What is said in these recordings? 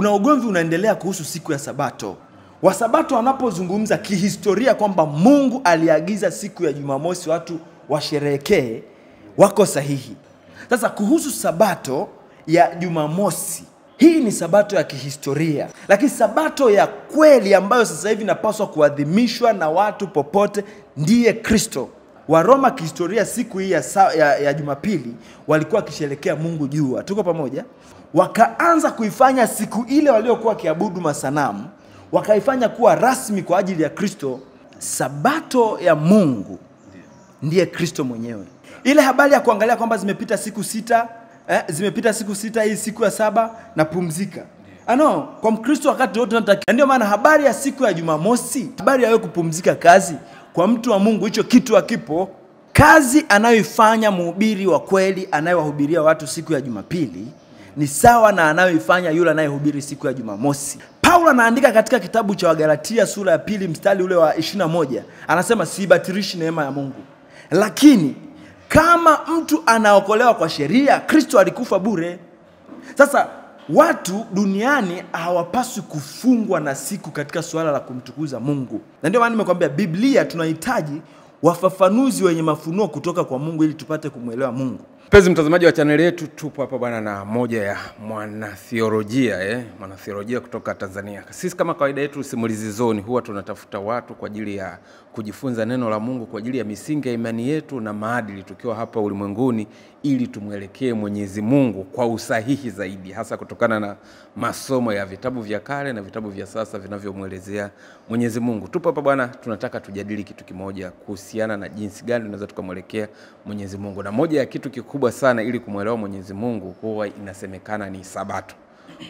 kuna ugomvi unaendelea kuhusu siku ya Sabato. Wasabato wanapozungumza kihistoria kwamba Mungu aliagiza siku ya Jumamosi watu washerehekee, wako sahihi. Sasa kuhusu Sabato ya Jumamosi, hii ni Sabato ya kihistoria, lakini Sabato ya kweli ambayo sasa hivi inapaswa kuadhimishwa na watu popote ndiye Kristo. Waroma kihistoria siku hii ya Jumapili walikuwa wakisherehekea Mungu jua. Tuko pamoja? Wakaanza kuifanya siku ile waliokuwa kiabudu masanamu, wakaifanya kuwa rasmi kwa ajili ya Kristo. Sabato ya Mungu ndiye Kristo mwenyewe. Ile habari ya kuangalia kwamba zimepita siku sita, hii siku ya 7 na pumzika. Ano, kwa Mkristo wakati wote tunatakiwa. Ndio maana habari ya siku ya Jumamosi, habari ya wewe kupumzika kazi, kwa mtu wa Mungu hicho kitu hakipo. Kazi anayoifanya mhubiri wa kweli anayewahubiria watu siku ya Jumapili ni sawa na anayoifanya yule anayehubiri siku ya Jumamosi. Paulo anaandika katika kitabu cha Wagalatia sura ya 2 mstari ule wa 21, anasema sibatilishi neema ya Mungu. Lakini kama mtu anaokolewa kwa sheria, Kristo alikufa bure. Sasa watu duniani hawapaswi kufungwa na siku katika suala la kumtukuza Mungu. Na ndio maana nimekwambia Biblia tunahitaji wafafanuzi wenye mafunuo kutoka kwa Mungu ili tupate kumuelewa Mungu. Mpenzi mtazamaji wa channel yetu, tupo hapa bwana na moja ya mwanatheolojia kutoka Tanzania. Sisi kama kawaida yetu Simulizi Zone huwa tunatafuta watu kwa ajili ya kujifunza neno la Mungu, kwa ajili ya misingi ya imani yetu na maadili tukiwa hapa ulimwenguni, ili tumuelekee Mwenyezi Mungu kwa usahihi zaidi, hasa kutokana na masomo ya vitabu vya kale na vitabu vya sasa vinavyomuelezea Mwenyezi Mungu. Tupo hapa bwana, tunataka tujadili kitu kimoja kuhusiana na jinsi gani tunaweza tukamuelekea Mwenyezi Mungu. Na moja ya kitu kikubwa sana ili kumuelewa Mwenyezi Mungu huwa inasemekana ni Sabato.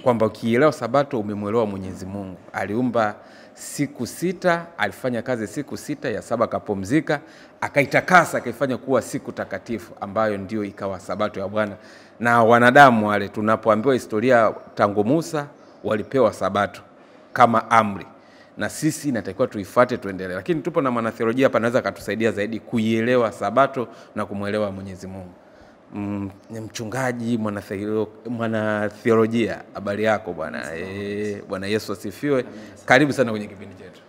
Kwamba ukielewa Sabato umemuelewa Mwenyezi Mungu. Aliumba siku 6, alifanya kazi siku 6, ya 7 akapumzika, akaitakasa, akaifanya kuwa siku takatifu ambayo ndio ikawa Sabato ya Bwana. Na wanadamu wale tunapoambiwa historia tangu Musa walipewa Sabato kama amri. Na sisi inatakiwa tuifuate tuendelee. Lakini tupo na mwanatheolojia hapa anaweza kutusaidia zaidi kuielewa Sabato na kumuelewa Mwenyezi Mungu. Ni mchungaji, mwanatheolojia. Habari yako bwana? Bwana Yesu asifiwe. Karibu sana kwenye kipindi chetu.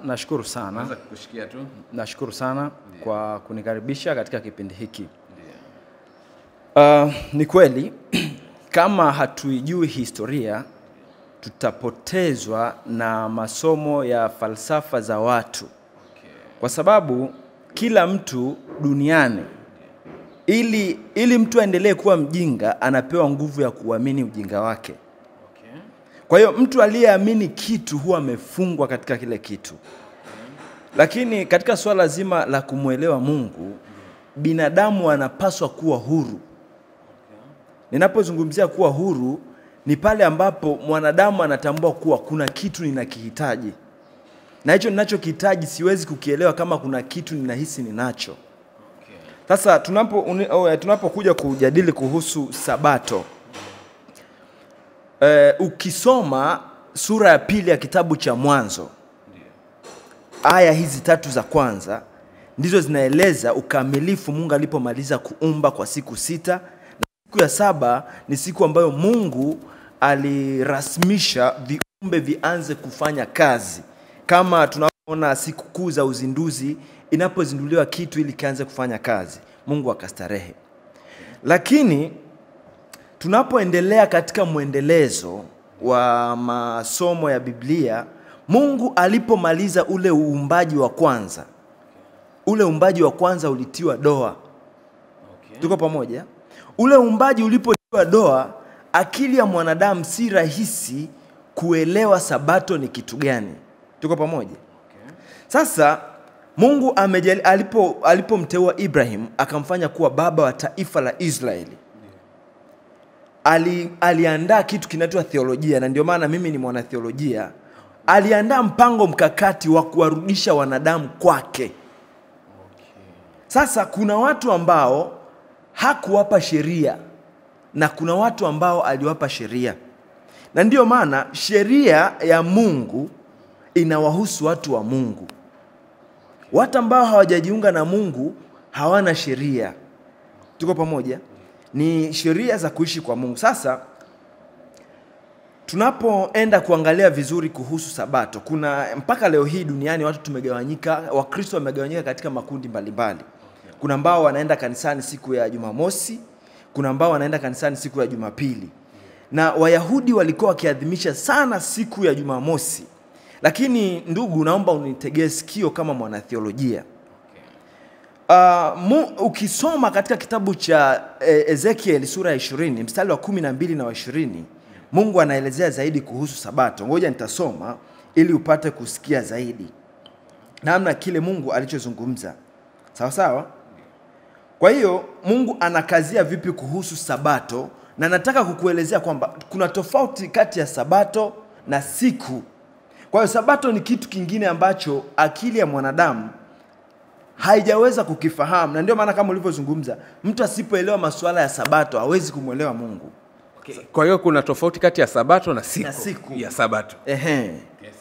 Nashukuru sana. Naweza kukushikia tu. Nashukuru sana kwa kunikaribisha katika kipindi hiki. Ni kweli kama hatuijui historia tutapotezwa na masomo ya falsafa za watu. Kwa sababu kila mtu duniani ili mtu aendelee kuwa mjinga anapewa nguvu ya kuamini ujinga wake. Kwa hiyo mtu aliyeamini kitu huwa amefungwa katika kile kitu. Lakini katika swala zima la kumuelewa Mungu, binadamu anapaswa kuwa huru. Ninapozungumzia kuwa huru ni pale ambapo mwanadamu anatambua kuwa kuna kitu ninakihitaji. Na hicho ninachokihitaji siwezi kukielewa kama kuna kitu ninahisi ninacho. Sasa tunapokuja kujadili kuhusu Sabato, ukisoma sura ya 2 ya kitabu cha Mwanzo, aya hizi 3 za kwanza ndizo zinaeleza ukamilifu Mungu alipomaliza kuumba kwa siku 6, na siku ya 7 ni siku ambayo Mungu alirasmisha viumbe vianze kufanya kazi. Kama tunaona siku kuu za uzinduzi, inapozinduliwa kitu ili kianze kufanya kazi, Mungu akastarehe. Lakini tunapoendelea katika muendelezo wa masomo ya Biblia, Mungu alipomaliza ule uumbaji wa kwanza, ule uumbaji wa kwanza ulitiwa doa. Tuko pamoja? Ule uumbaji ulipotiwa doa, akili ya mwanadamu si rahisi kuelewa Sabato ni kitu gani. Tuko pamoja? Sasa Mungu alipomteua Ibrahim akamfanya kuwa baba wa taifa la Israeli, aliandaa kitu kinaitwa theolojia, na ndio maana mimi ni mwanatheolojia. Aliandaa mpango mkakati wa kuwarudisha wanadamu kwake. Sasa kuna watu ambao hakuwapa sheria na kuna watu ambao aliwapa sheria. Na ndio maana sheria ya Mungu inawahusu watu wa Mungu. Watu ambao hawajajiunga na Mungu hawana sheria. Tuko pamoja? Ni sheria za kuishi kwa Mungu. Sasa tunapoenda kuangalia vizuri kuhusu Sabato, kuna mpaka leo hii duniani watu tumegawanyika, Wakristo wamegawanyika katika makundi mbalimbali. Kuna ambao wanaenda kanisani siku ya Jumamosi, kuna ambao wanaenda kanisani siku ya Jumapili. Na Wayahudi walikuwa wakiadhimisha sana siku ya Jumamosi. Lakini ndugu, naomba unitegee sikio kama mwanatheolojia. Ukisoma katika kitabu cha Ezekiel sura ya 20, mstari wa 12 na wa 20, Mungu anaelezea zaidi kuhusu Sabato. Ngoja nitasoma ili upate kusikia zaidi namna kile Mungu alichozungumza. Sawa sawa? Kwa hiyo Mungu anakazia vipi kuhusu Sabato, na nataka kukuelezea kwamba kuna tofauti kati ya Sabato na siku. Kwa hiyo Sabato ni kitu kingine ambacho akili ya mwanadamu haijaweza kukifahamu, na ndio maana kama ulivyozungumza, mtu asipoelewa masuala ya Sabato hawezi kumuelewa Mungu. Okay. Kwa hiyo kuna tofauti kati ya Sabato na siku ya Sabato. Yes,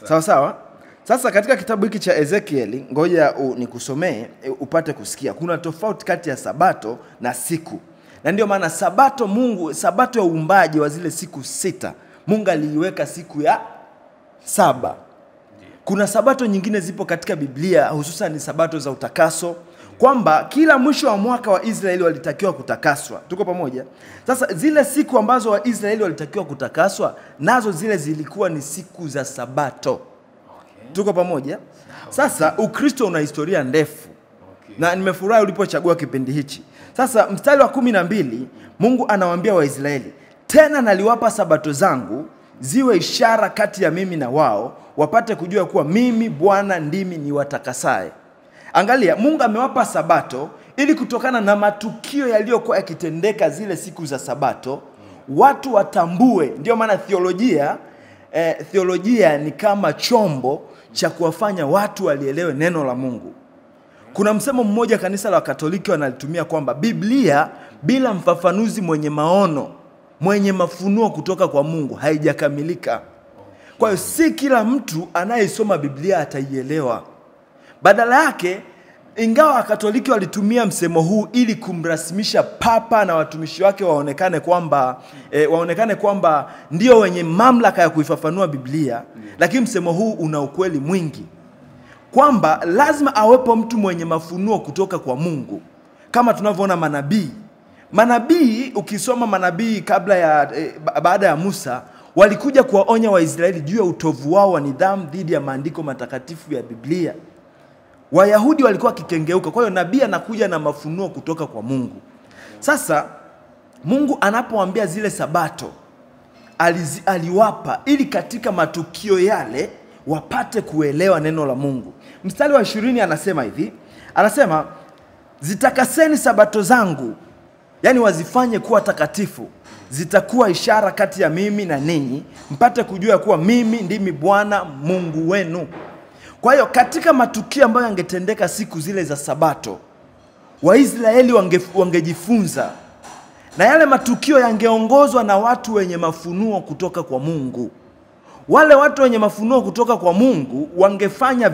sawa sawa. Sasa katika kitabu hiki cha Ezekiel, ngoja nikusomee upate kusikia. Kuna tofauti kati ya Sabato na siku. Na ndio maana Sabato ya uumbaji wa zile siku 6, Mungu aliiweka siku ya 7. Kuna Sabato nyingine zipo katika Biblia, hususan ni Sabato za utakaso, kwamba kila mwisho wa mwaka wa Israeli walitakiwa kutakaswa. Tuko pamoja? Sasa zile siku ambazo wa Israeli walitakiwa kutakaswa, nazo zile zilikuwa ni siku za Sabato. Tuko pamoja? Sasa Ukristo una historia ndefu. Na nimefurahi ulipochagua kipindi hichi. Sasa mstari wa 12, Mungu anawaambia Waisraeli, tena naliwapa Sabato zangu ziwe ishara kati ya mimi na wao, wapate kujua kuwa mimi Bwana ndimi niwatakasaye. Angalia, Mungu amewapa Sabato ili kutokana na matukio yaliyokuwa yakitendeka zile siku za Sabato, watu watambue. Ndio maana theolojia ni kama chombo cha kuwafanya watu walielewe neno la Mungu. Kuna msemo mmoja kanisa la Katoliki wanalitumia kwamba Biblia bila mfafanuzi mwenye maono, mwenye mafunuo kutoka kwa Mungu haijakamilika. Kwa hiyo si kila mtu anayesoma Biblia ataielewa. Badala yake, ingawa Katoliki walitumia msemo huu ili kumrasimisha Papa na watumishi wake waonekane kwamba ndio wenye mamlaka ya kuifafanua Biblia, lakini msemo huu una ukweli mwingi, kwamba lazima awepo mtu mwenye mafunuo kutoka kwa Mungu. Kama tunavyoona manabii, ukisoma manabii baada ya Musa, walikuja kuwaonya Waisraeli juu ya utovu wao wa nidhamu dhidi ya maandiko matakatifu ya Biblia. Wayahudi walikuwa kikengeuka. Kwa hiyo nabii anakuja na mafunuo kutoka kwa Mungu. Sasa Mungu anapoambia zile Sabato aliwapa ili katika matukio yale wapate kuelewa neno la Mungu. Mstari wa 20 anasema hivi, anasema zitakaseni Sabato zangu, yani wazifanye kuwa takatifu, zitakuwa ishara kati ya mimi na ninyi, mpate kujua kuwa mimi ndimi Bwana Mungu wenu. Kwa hiyo katika matukio ambayo yangetendeka siku zile za Sabato, Waisraeli wangejifunza, na yale matukio yangeongozwa na watu wenye mafunuo kutoka kwa Mungu. Wale watu wenye mafunuo kutoka kwa Mungu wangefanya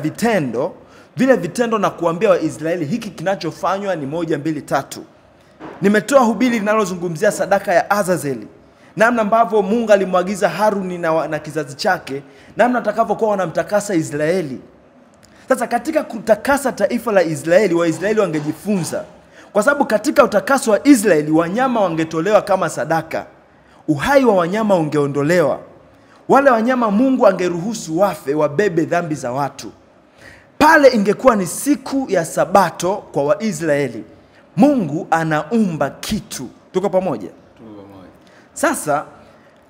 vile vitendo na kuambia Waisraeli hiki kinachofanywa ni 1, 2, 3. Nimetoa hubiri linalozungumzia sadaka ya Azazeli, namna ambavyo Mungu alimwagiza Haruni na kizazi chake, namna atakavyokuwa wanamtakasa Israeli. Sasa katika kutakasa taifa la Israeli, Waisraeli wangejifunza, kwa sababu katika utakaso wa Israeli wanyama wangetolewa kama sadaka, uhai wa wanyama ungeondolewa. Wale wanyama Mungu angeruhusu wafe wabebe dhambi za watu. Pale ingekuwa ni siku ya Sabato kwa Waisraeli. Mungu anaumba kitu. Tuko pamoja? Sasa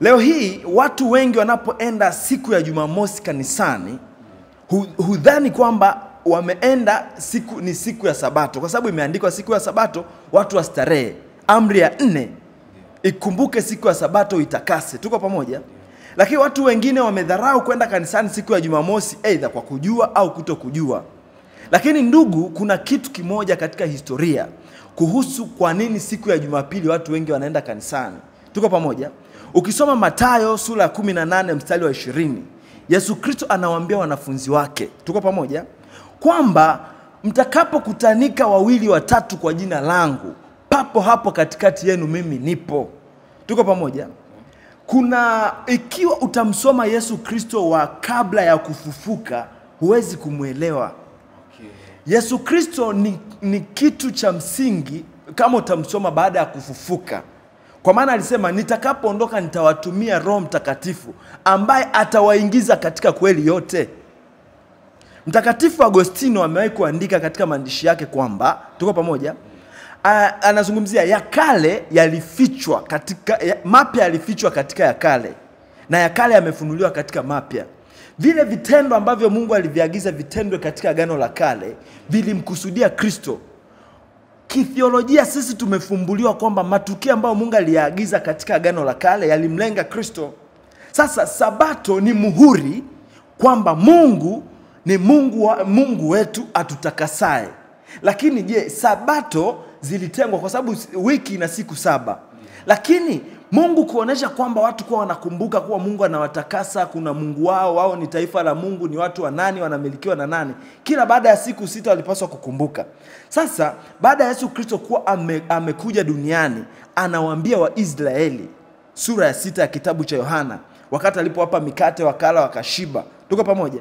leo hii watu wengi wanapoenda siku ya Jumamosi kanisani, hudhani kwamba wameenda ni siku ya Sabato, kwa sababu imeandikwa siku ya Sabato watu wastarehe. Amri ya 4, ikumbuke siku ya Sabato itakase. Tuko pamoja? Lakini watu wengine wamedharau kwenda kanisani siku ya Jumamosi, aidha kwa kujua au kutokujua. Lakini ndugu, kuna kitu kimoja katika historia kuhusu kwa nini siku ya Jumapili watu wengi wanaenda kanisani. Tuko pamoja? Ukisoma Mathayo sura ya 18 mstari wa 20, Yesu Kristo anawaambia wanafunzi wake, tuko pamoja, kwamba mtakapokutanika 2 au 3 kwa jina langu, papo hapo katikati yenu mimi nipo. Tuko pamoja? ikiwa utamsoma Yesu Kristo wa kabla ya kufufuka, huwezi kumwelewa. Yesu Kristo ni kitu cha msingi kama utamsoma baada ya kufufuka. Kwa maana alisema nitakapoondoka nitawatumia Roho Mtakatifu ambaye atawaingiza katika kweli yote. Mtakatifu Agostino amewahi kuandika katika maandishi yake kwamba, tuko pamoja, anazungumzia ya kale yalifichwa katika mapya, yalifichwa katika ya kale, na ya kale yamefunuliwa katika mapya. Vile vitendo ambavyo Mungu aliviagiza vitendwe katika Agano la Kale vilimkusudia Kristo. Kithiolojia sisi tumefumbuliwa kwamba matukio ambayo Mungu aliagiza katika Agano la Kale yalimlenga Kristo. Sasa Sabato ni muhuri kwamba Mungu ni Mungu wetu atutakasaye. Lakini je, Sabato zilitengwa kwa sababu wiki ina siku 7. Lakini Mungu kuonesha kwamba watu kwa wanakumbuka kuwa Mungu anawatakasa, kuna Mungu wao ni taifa la Mungu, ni watu wa nani, wanamilikiwa na nani. Kila baada ya siku 6 walipaswa kukumbuka. Sasa baada ya Yesu Kristo kuwa amekuja duniani, anawaambia Waisraeli, sura ya 6 ya kitabu cha Yohana, wakati alipowapa mikate wakala wakashiba. Tuko pamoja?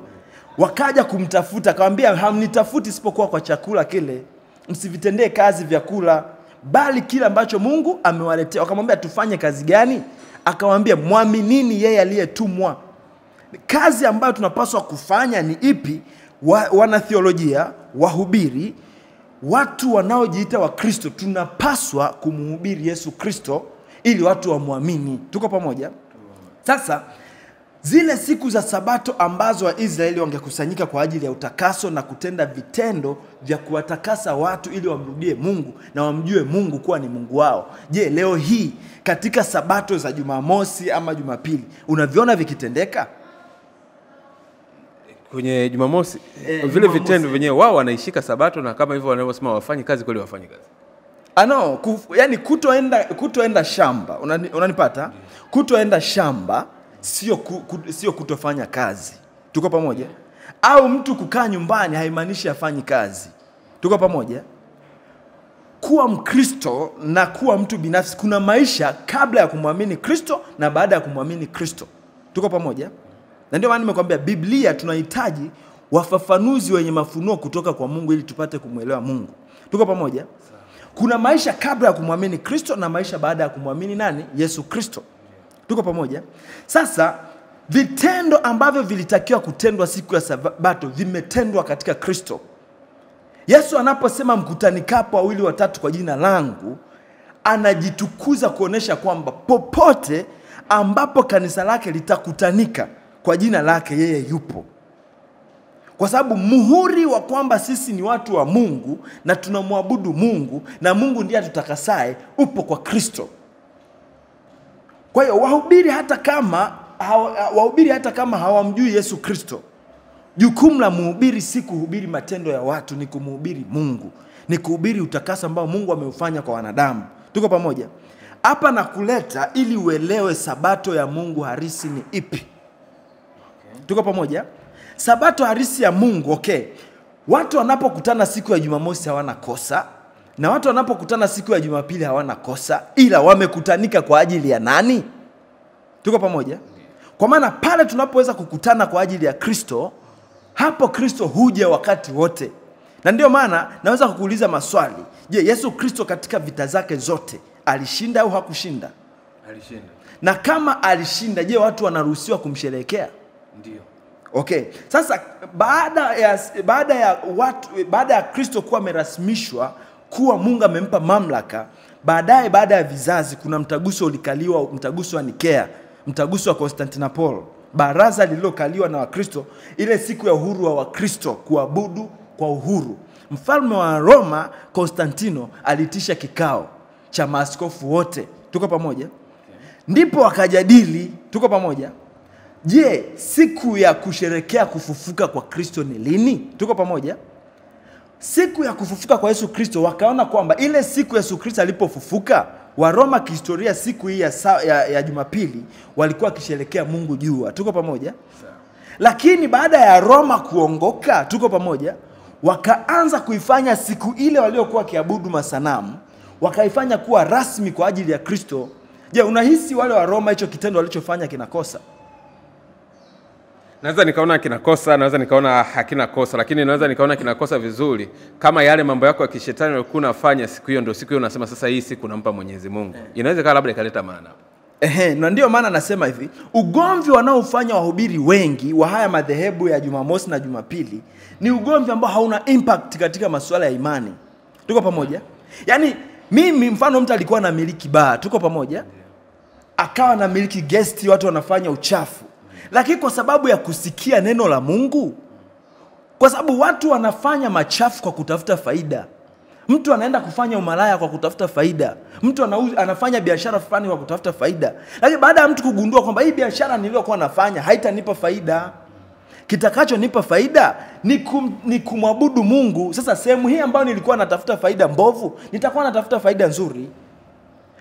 Wakaja kumtafuta, akamwambia hamnitafuti isipokuwa kwa chakula kile, msivitendee kazi vyakula, bali kila ambacho Mungu amewaletea. Wakamwambia tufanye kazi gani? Akamwambia mwaminini yeye aliyetumwa. Kazi ambayo tunapaswa kufanya ni ipi? Wanatheolojia, wahubiri, watu wanaojiita wa Kristo, tunapaswa kumhubiri Yesu Kristo ili watu wamwamini. Tuko pamoja? Sasa zile siku za Sabato ambazo Waisraeli wangekusanyika kwa ajili ya utakaso na kutenda vitendo vya kuwatakasa watu ili wamrudie Mungu na wamjue Mungu kuwa ni Mungu wao. Je, leo hii katika Sabato za Jumamosi ama Jumapili unaviona vikitendeka? Kwenye Jumamosi vile vitendo wenyewe wao wanaishika Sabato, na kama hivyo wanavyosema wafanye kazi, kweli wafanye kazi. No, yani kutoenda shamba, unanipata? Kutoenda shamba sio kutofanya kazi. Tuko pamoja? Au mtu kukaa nyumbani haimaanishi afanyi kazi. Tuko pamoja? Kuwa Mkristo na kuwa mtu binafsi, kuna maisha kabla ya kumwamini Kristo na baada ya kumwamini Kristo. Tuko pamoja? Na ndio maana nimekwambia Biblia tunahitaji wafafanuzi wenye mafunuo kutoka kwa Mungu ili tupate kumwelewa Mungu. Tuko pamoja? Kuna maisha kabla ya kumwamini Kristo na maisha baada ya kumwamini nani? Yesu Kristo. Tuko pamoja? Sasa vitendo ambavyo vilitakiwa kutendwa siku ya Sabato vimetendwa katika Kristo. Yesu anaposema mkutanikapo 2 au 3 kwa jina langu, anajitukuza kuonesha kwamba popote ambapo kanisa lake litakutanika kwa jina lake yeye yupo. Kwa sababu muhuri wa kwamba sisi ni watu wa Mungu na tunamwabudu Mungu na Mungu ndiye atutakasaye upo kwa Kristo. Kwa hiyo wahubiri hata kama hawamjui Yesu Kristo, jukumu la mhubiri si kuhubiri matendo ya watu, ni kumhubiri Mungu. Ni kuhubiri utakaso ambao Mungu ameufanya kwa wanadamu. Tuko pamoja? Hapa nakuleta ili uelewe Sabato ya Mungu harisi ni ipi. Tuko pamoja? Sabato harisi ya Mungu, watu wanapokutana siku ya Jumamosi hawana kosa, na watu wanapokutana siku ya Jumapili hawana kosa, ila wamekutanika kwa ajili ya nani? Tuko pamoja? Kwa maana pale tunapoweza kukutana kwa ajili ya Kristo, hapo Kristo huja wakati wote. Na ndio maana naweza kukuuliza maswali. Je, Yesu Kristo katika vita zake zote alishinda au hakushinda? Alishinda. Na kama alishinda, je, watu wanaruhusiwa kumsherehekea? Ndio. Sasa baada ya Kristo kuwa amerasmishwa kuwa Mungu amempa mamlaka, baada ya vizazi kuna mtaguso ulikaliwa, mtaguso wa Nikea, mtaguso wa Constantinople, baraza lililokaliwa na Wakristo, ile siku ya uhuru wa Wakristo kuabudu kwa uhuru. Mfalme wa Roma Konstantino aliitisha kikao cha maaskofu wote. Tuko pamoja? Ndipo wakajadili, tuko pamoja? Je, siku ya kusherekea kufufuka kwa Kristo ni lini? Tuko pamoja? Siku ya kufufuka kwa Yesu Kristo, wakaona kwamba ile siku Yesu Kristo alipofufuka, wa Roma kihistoria siku hii ya Jumapili walikuwa kisherekea Mungu jua. Tuko pamoja? Lakini baada ya Roma kuongoka, tuko pamoja, wakaanza kuifanya siku ile waliokuwa kiabudu masanamu, wakaifanya kuwa rasmi kwa ajili ya Kristo. Je, unahisi wale wa Roma hicho kitendo walichofanya kinakosa? Naweza nikaona kinakosa, naweza nikaona hakina kosa, lakini naweza nikaona kinakosa vizuri kama yale mambo yako ya kishetani ulikuwa unafanya siku hiyo, ndio siku hiyo unasema sasa hii siku nampa Mwenyezi Mungu. Inaweza kaa labda ikaleta maana. Na ndio maana nasema hivi, ugomvi wanaofanya wahubiri wengi wa haya madhehebu ya Jumamosi na Jumapili ni ugomvi ambao hauna impact katika masuala ya imani. Tuko pamoja? Yaani mimi mfano mtu alikuwa na miliki bar, tuko pamoja? Akawa na miliki guest, watu wanafanya uchafu. Lakini kwa sababu ya kusikia neno la Mungu, kwa sababu watu wanafanya machafu kwa kutafuta faida. Mtu anaenda kufanya umalaya kwa kutafuta faida. Mtu anafanya biashara fulani kwa kutafuta faida. Lakini baada ya mtu kugundua kwamba hii biashara niliyokuwa nafanya haitanipa faida, kitakachonipa faida ni kumwabudu Mungu. Sasa sehemu hii ambayo nilikuwa natafuta faida mbovu, nitakuwa natafuta faida nzuri.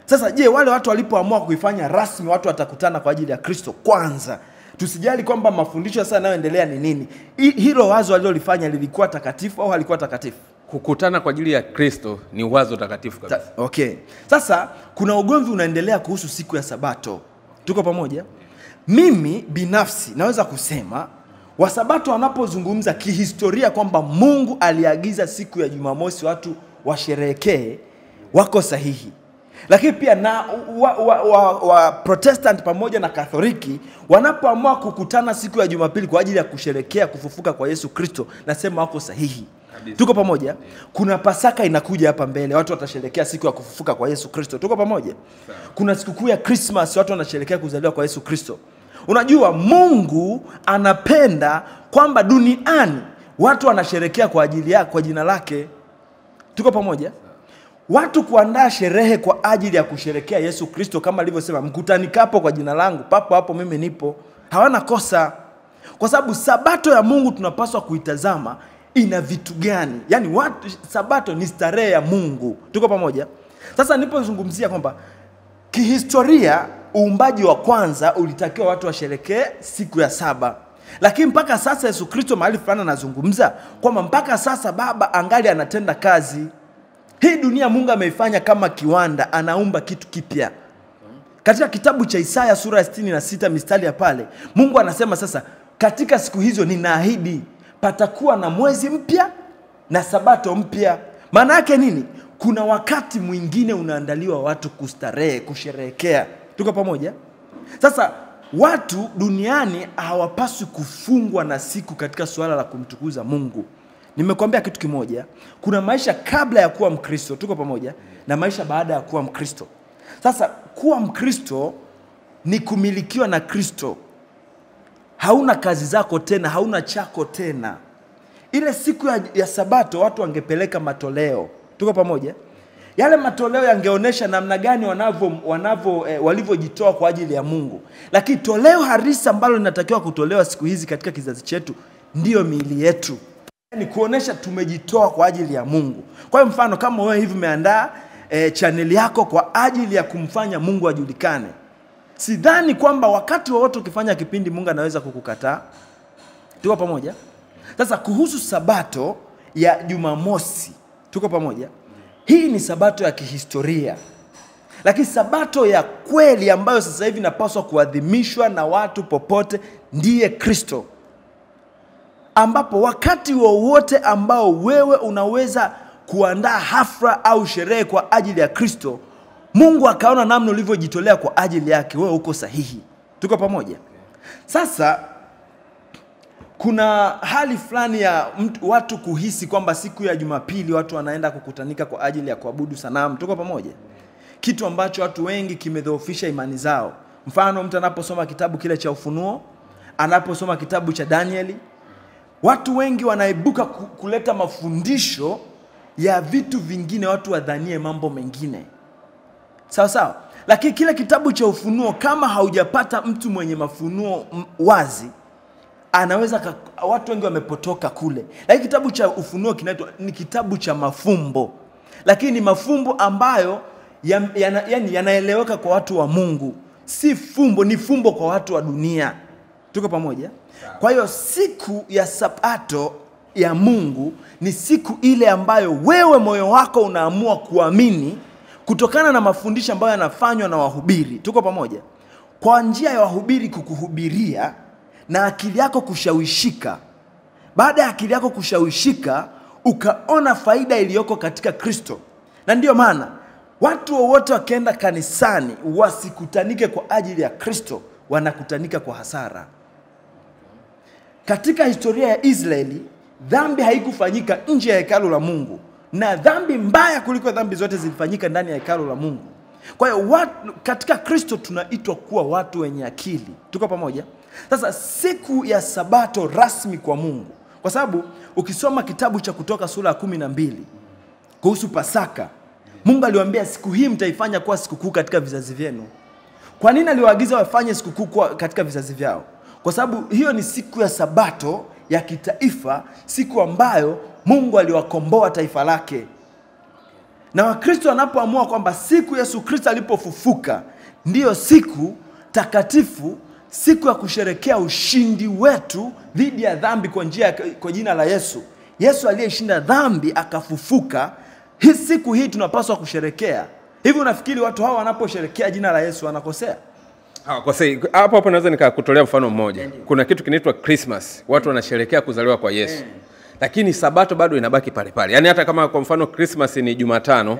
Sasa je, wale watu walipoamua kuifanya rasmi, watu watakutana kwa ajili ya Kristo kwanza. Tusijali kwamba mafundisho sasa yanayoendelea ni nini. Hilo wazo walilofanya lilikuwa takatifu au halikuwa takatifu? Kukutana kwa ajili ya Kristo ni wazo takatifu kabisa. Okay. Sasa kuna ugomvi unaendelea kuhusu siku ya Sabato. Tuko pamoja? Mimi binafsi naweza kusema Wasabato wanapozungumza kihistoria kwamba Mungu aliagiza siku ya Jumamosi watu washerehekee, wako sahihi. Lakini pia na Protestant pamoja na Katoliki wanapoamua kukutana siku ya Jumapili kwa ajili ya kusherehekea kufufuka kwa Yesu Kristo, nasema wako sahihi. Tuko pamoja? Kuna Pasaka inakuja hapa mbele, watu watasherehekea siku ya kufufuka kwa Yesu Kristo. Tuko pamoja? Kuna sikukuu ya Christmas, watu wanasherehekea kuzaliwa kwa Yesu Kristo. Unajua Mungu anapenda kwamba duniani watu wanasherehekea kwa ajili yake, kwa jina lake. Tuko pamoja? Watu kuandaa sherehe kwa ajili ya kusherehekea Yesu Kristo, kama alivyosema, mkutanikapo kwa jina langu, papo hapo mimi nipo. Hawana kosa. Kwa sababu Sabato ya Mungu tunapaswa kuitazama ina vitu gani? Yaani Sabato ni starehe ya Mungu. Tuko pamoja? Sasa nilipozungumzia kwamba kihistoria uumbaji wa kwanza ulitakiwa watu washerehekee siku ya saba. Lakini mpaka sasa Yesu Kristo mahali fulani anazungumza kwamba mpaka sasa Baba angali anatenda kazi. Hii dunia Mungu ameifanya kama kiwanda, anaumba kitu kipya. Katika kitabu cha Isaya sura ya 66 mistari ya pale, Mungu anasema sasa katika siku hizo ninaahidi patakuwa na mwezi mpya na Sabato mpya. Maana yake nini? Kuna wakati mwingine unaandaliwa watu kustarehe, kusherehekea. Tuko pamoja? Sasa watu duniani hawapaswi kufungwa na siku katika suala la kumtukuza Mungu. Nimekuambia kitu kimoja, kuna maisha kabla ya kuwa Mkristo, tuko pamoja, na maisha baada ya kuwa Mkristo. Sasa kuwa Mkristo ni kumilikiwa na Kristo. Hauna kazi zako tena, hauna chako tena. Ile siku ya Sabato watu wangepeleka matoleo. Tuko pamoja? Yale matoleo yangeonesha namna gani walivyojitoa kwa ajili ya Mungu. Lakini toleo harisi ambalo linatakiwa kutolewa siku hizi katika kizazi chetu ndiyo miili yetu. Ni kuonesha tumejitoa kwa ajili ya Mungu. Kwa hiyo mfano kama wewe hivi umeandaa channel yako kwa ajili ya kumfanya Mungu ajulikane, sidhani kwamba wakati wowote ukifanya kipindi Mungu anaweza kukukataa. Tuko pamoja? Sasa kuhusu Sabato ya Jumamosi, tuko pamoja? Hii ni Sabato ya kihistoria. Lakini Sabato ya kweli ambayo sasa hivi inapaswa kuadhimishwa na watu popote ndiye Kristo. Ambapo wakati wowote ambao wewe unaweza kuandaa hafla au sherehe kwa ajili ya Kristo, Mungu akaona namna ulivyojitolea kwa ajili yake, wewe uko sahihi. Tuko pamoja? Sasa kuna hali fulani ya watu kuhisi kwamba siku ya Jumapili watu wanaenda kukutanika kwa ajili ya kuabudu sanamu. Tuko pamoja? Kitu ambacho watu wengi kimedhoofisha imani zao. Mfano mtu anaposoma kitabu kile cha Ufunuo, anaposoma kitabu cha Danieli, watu wengi wanaibuka kuleta mafundisho ya vitu vingine, watu wadhanie mambo mengine. Sawa sawa? Lakini kile kitabu cha Ufunuo kama haujapata mtu mwenye mafunuo wazi, anaweza watu wengi wamepotoka kule. Lakini kitabu cha Ufunuo ni kitabu cha mafumbo. Lakini mafumbo ambayo yanaeleweka kwa watu wa Mungu. Si fumbo, ni fumbo kwa watu wa dunia. Tuko pamoja? Kwa hiyo siku ya Sabato ya Mungu ni siku ile ambayo wewe moyo wako unaamua kuamini kutokana na mafundisho ambayo yanafanywa na wahubiri. Tuko pamoja? Kwa njia ya wahubiri kukuhubiria na akili yako kushawishika. Baada ya akili yako kushawishika, ukaona faida iliyoko katika Kristo. Na ndiyo maana watu wote wakienda kanisani wasikutanike kwa ajili ya Kristo, wanakutanika kwa hasara. Katika historia ya Israeli, dhambi haikufanyika nje ya hekalu la Mungu, na dhambi mbaya kuliko dhambi zote zilifanyika ndani ya hekalu la Mungu. Kwa hiyo katika Kristo tunaitwa kuwa watu wenye akili. Tuko pamoja? Sasa siku ya Sabato rasmi kwa Mungu, kwa sababu ukisoma kitabu cha Kutoka sura ya 12 kuhusu Pasaka, Mungu aliwaambia siku hii mtaifanya kuwa sikukuu katika vizazi vyenu. Kwa nini aliwaagiza wafanye sikukuu katika vizazi vyao? Kwa sababu hiyo ni siku ya Sabato ya kitaifa, siku ambayo Mungu aliwakomboa taifa lake. Na Wakristo wanapoamua kwamba siku Yesu Kristo alipofufuka ndiyo siku takatifu, siku ya kusherekea ushindi wetu dhidi ya dhambi kwa jina la Yesu. Yesu aliyeshinda dhambi akafufuka. Hii siku hii tunapaswa kusherekea. Hivi unafikiri watu hawa wanaposherekea jina la Yesu wanakosea? Hawakosei. Hapo naweza nikakutolea mfano mmoja. Kuna kitu kinaitwa Christmas. Watu wanasherekea kuzaliwa kwa Yesu. Lakini Sabato bado inabaki pale pale. Yaani hata kama kwa mfano Christmas ni Jumatano,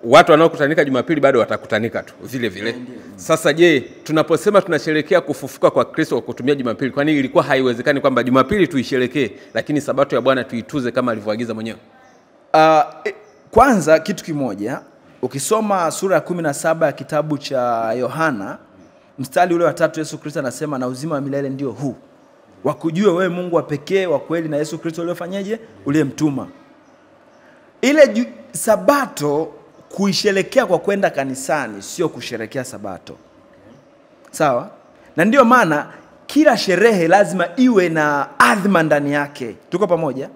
watu wanaokutanika Jumapili bado watakutanika tu vile vile. Sasa je, tunaposema tunasherekea kufufuka kwa Kristo kwa kutumia Jumapili, kwani ilikuwa haiwezekani kwamba Jumapili tuisherekee lakini Sabato ya Bwana tuituze kama alivyoagiza mwenyewe? Kwanza kitu kimoja, ukisoma sura ya 17 ya kitabu cha Yohana, mstari ule wa 3, Yesu Kristo anasema na uzima wa milele ndio huu, wakujue wewe Mungu wa pekee wa kweli na Yesu Kristo uliyofanyaje? Uliyemtuma. Ile Sabato kuisherekea kwa kwenda kanisani, sio kusherekea Sabato. Sawa? Na ndio maana kila sherehe lazima iwe na adhima ndani yake. Tuko pamoja?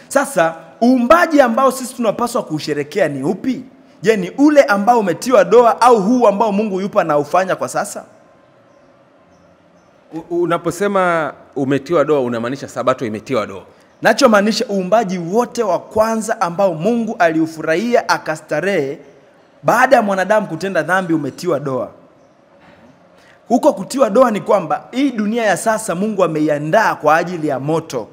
Sasa uumbaji ambao sisi tunapaswa kusherekea ni upi? Je, ni ule ambao umetiwa doa au huu ambao Mungu yupa na ufanya kwa sasa? Unaposema umetiwa doa unamaanisha Sabato imetiwa doa. Nachomaanisha uumbaji wote wa kwanza ambao Mungu aliufurahia akastarehe baada ya mwanadamu kutenda dhambi umetiwa doa. Huko kutiwa doa ni kwamba hii dunia ya sasa Mungu ameiandaa kwa ajili ya moto.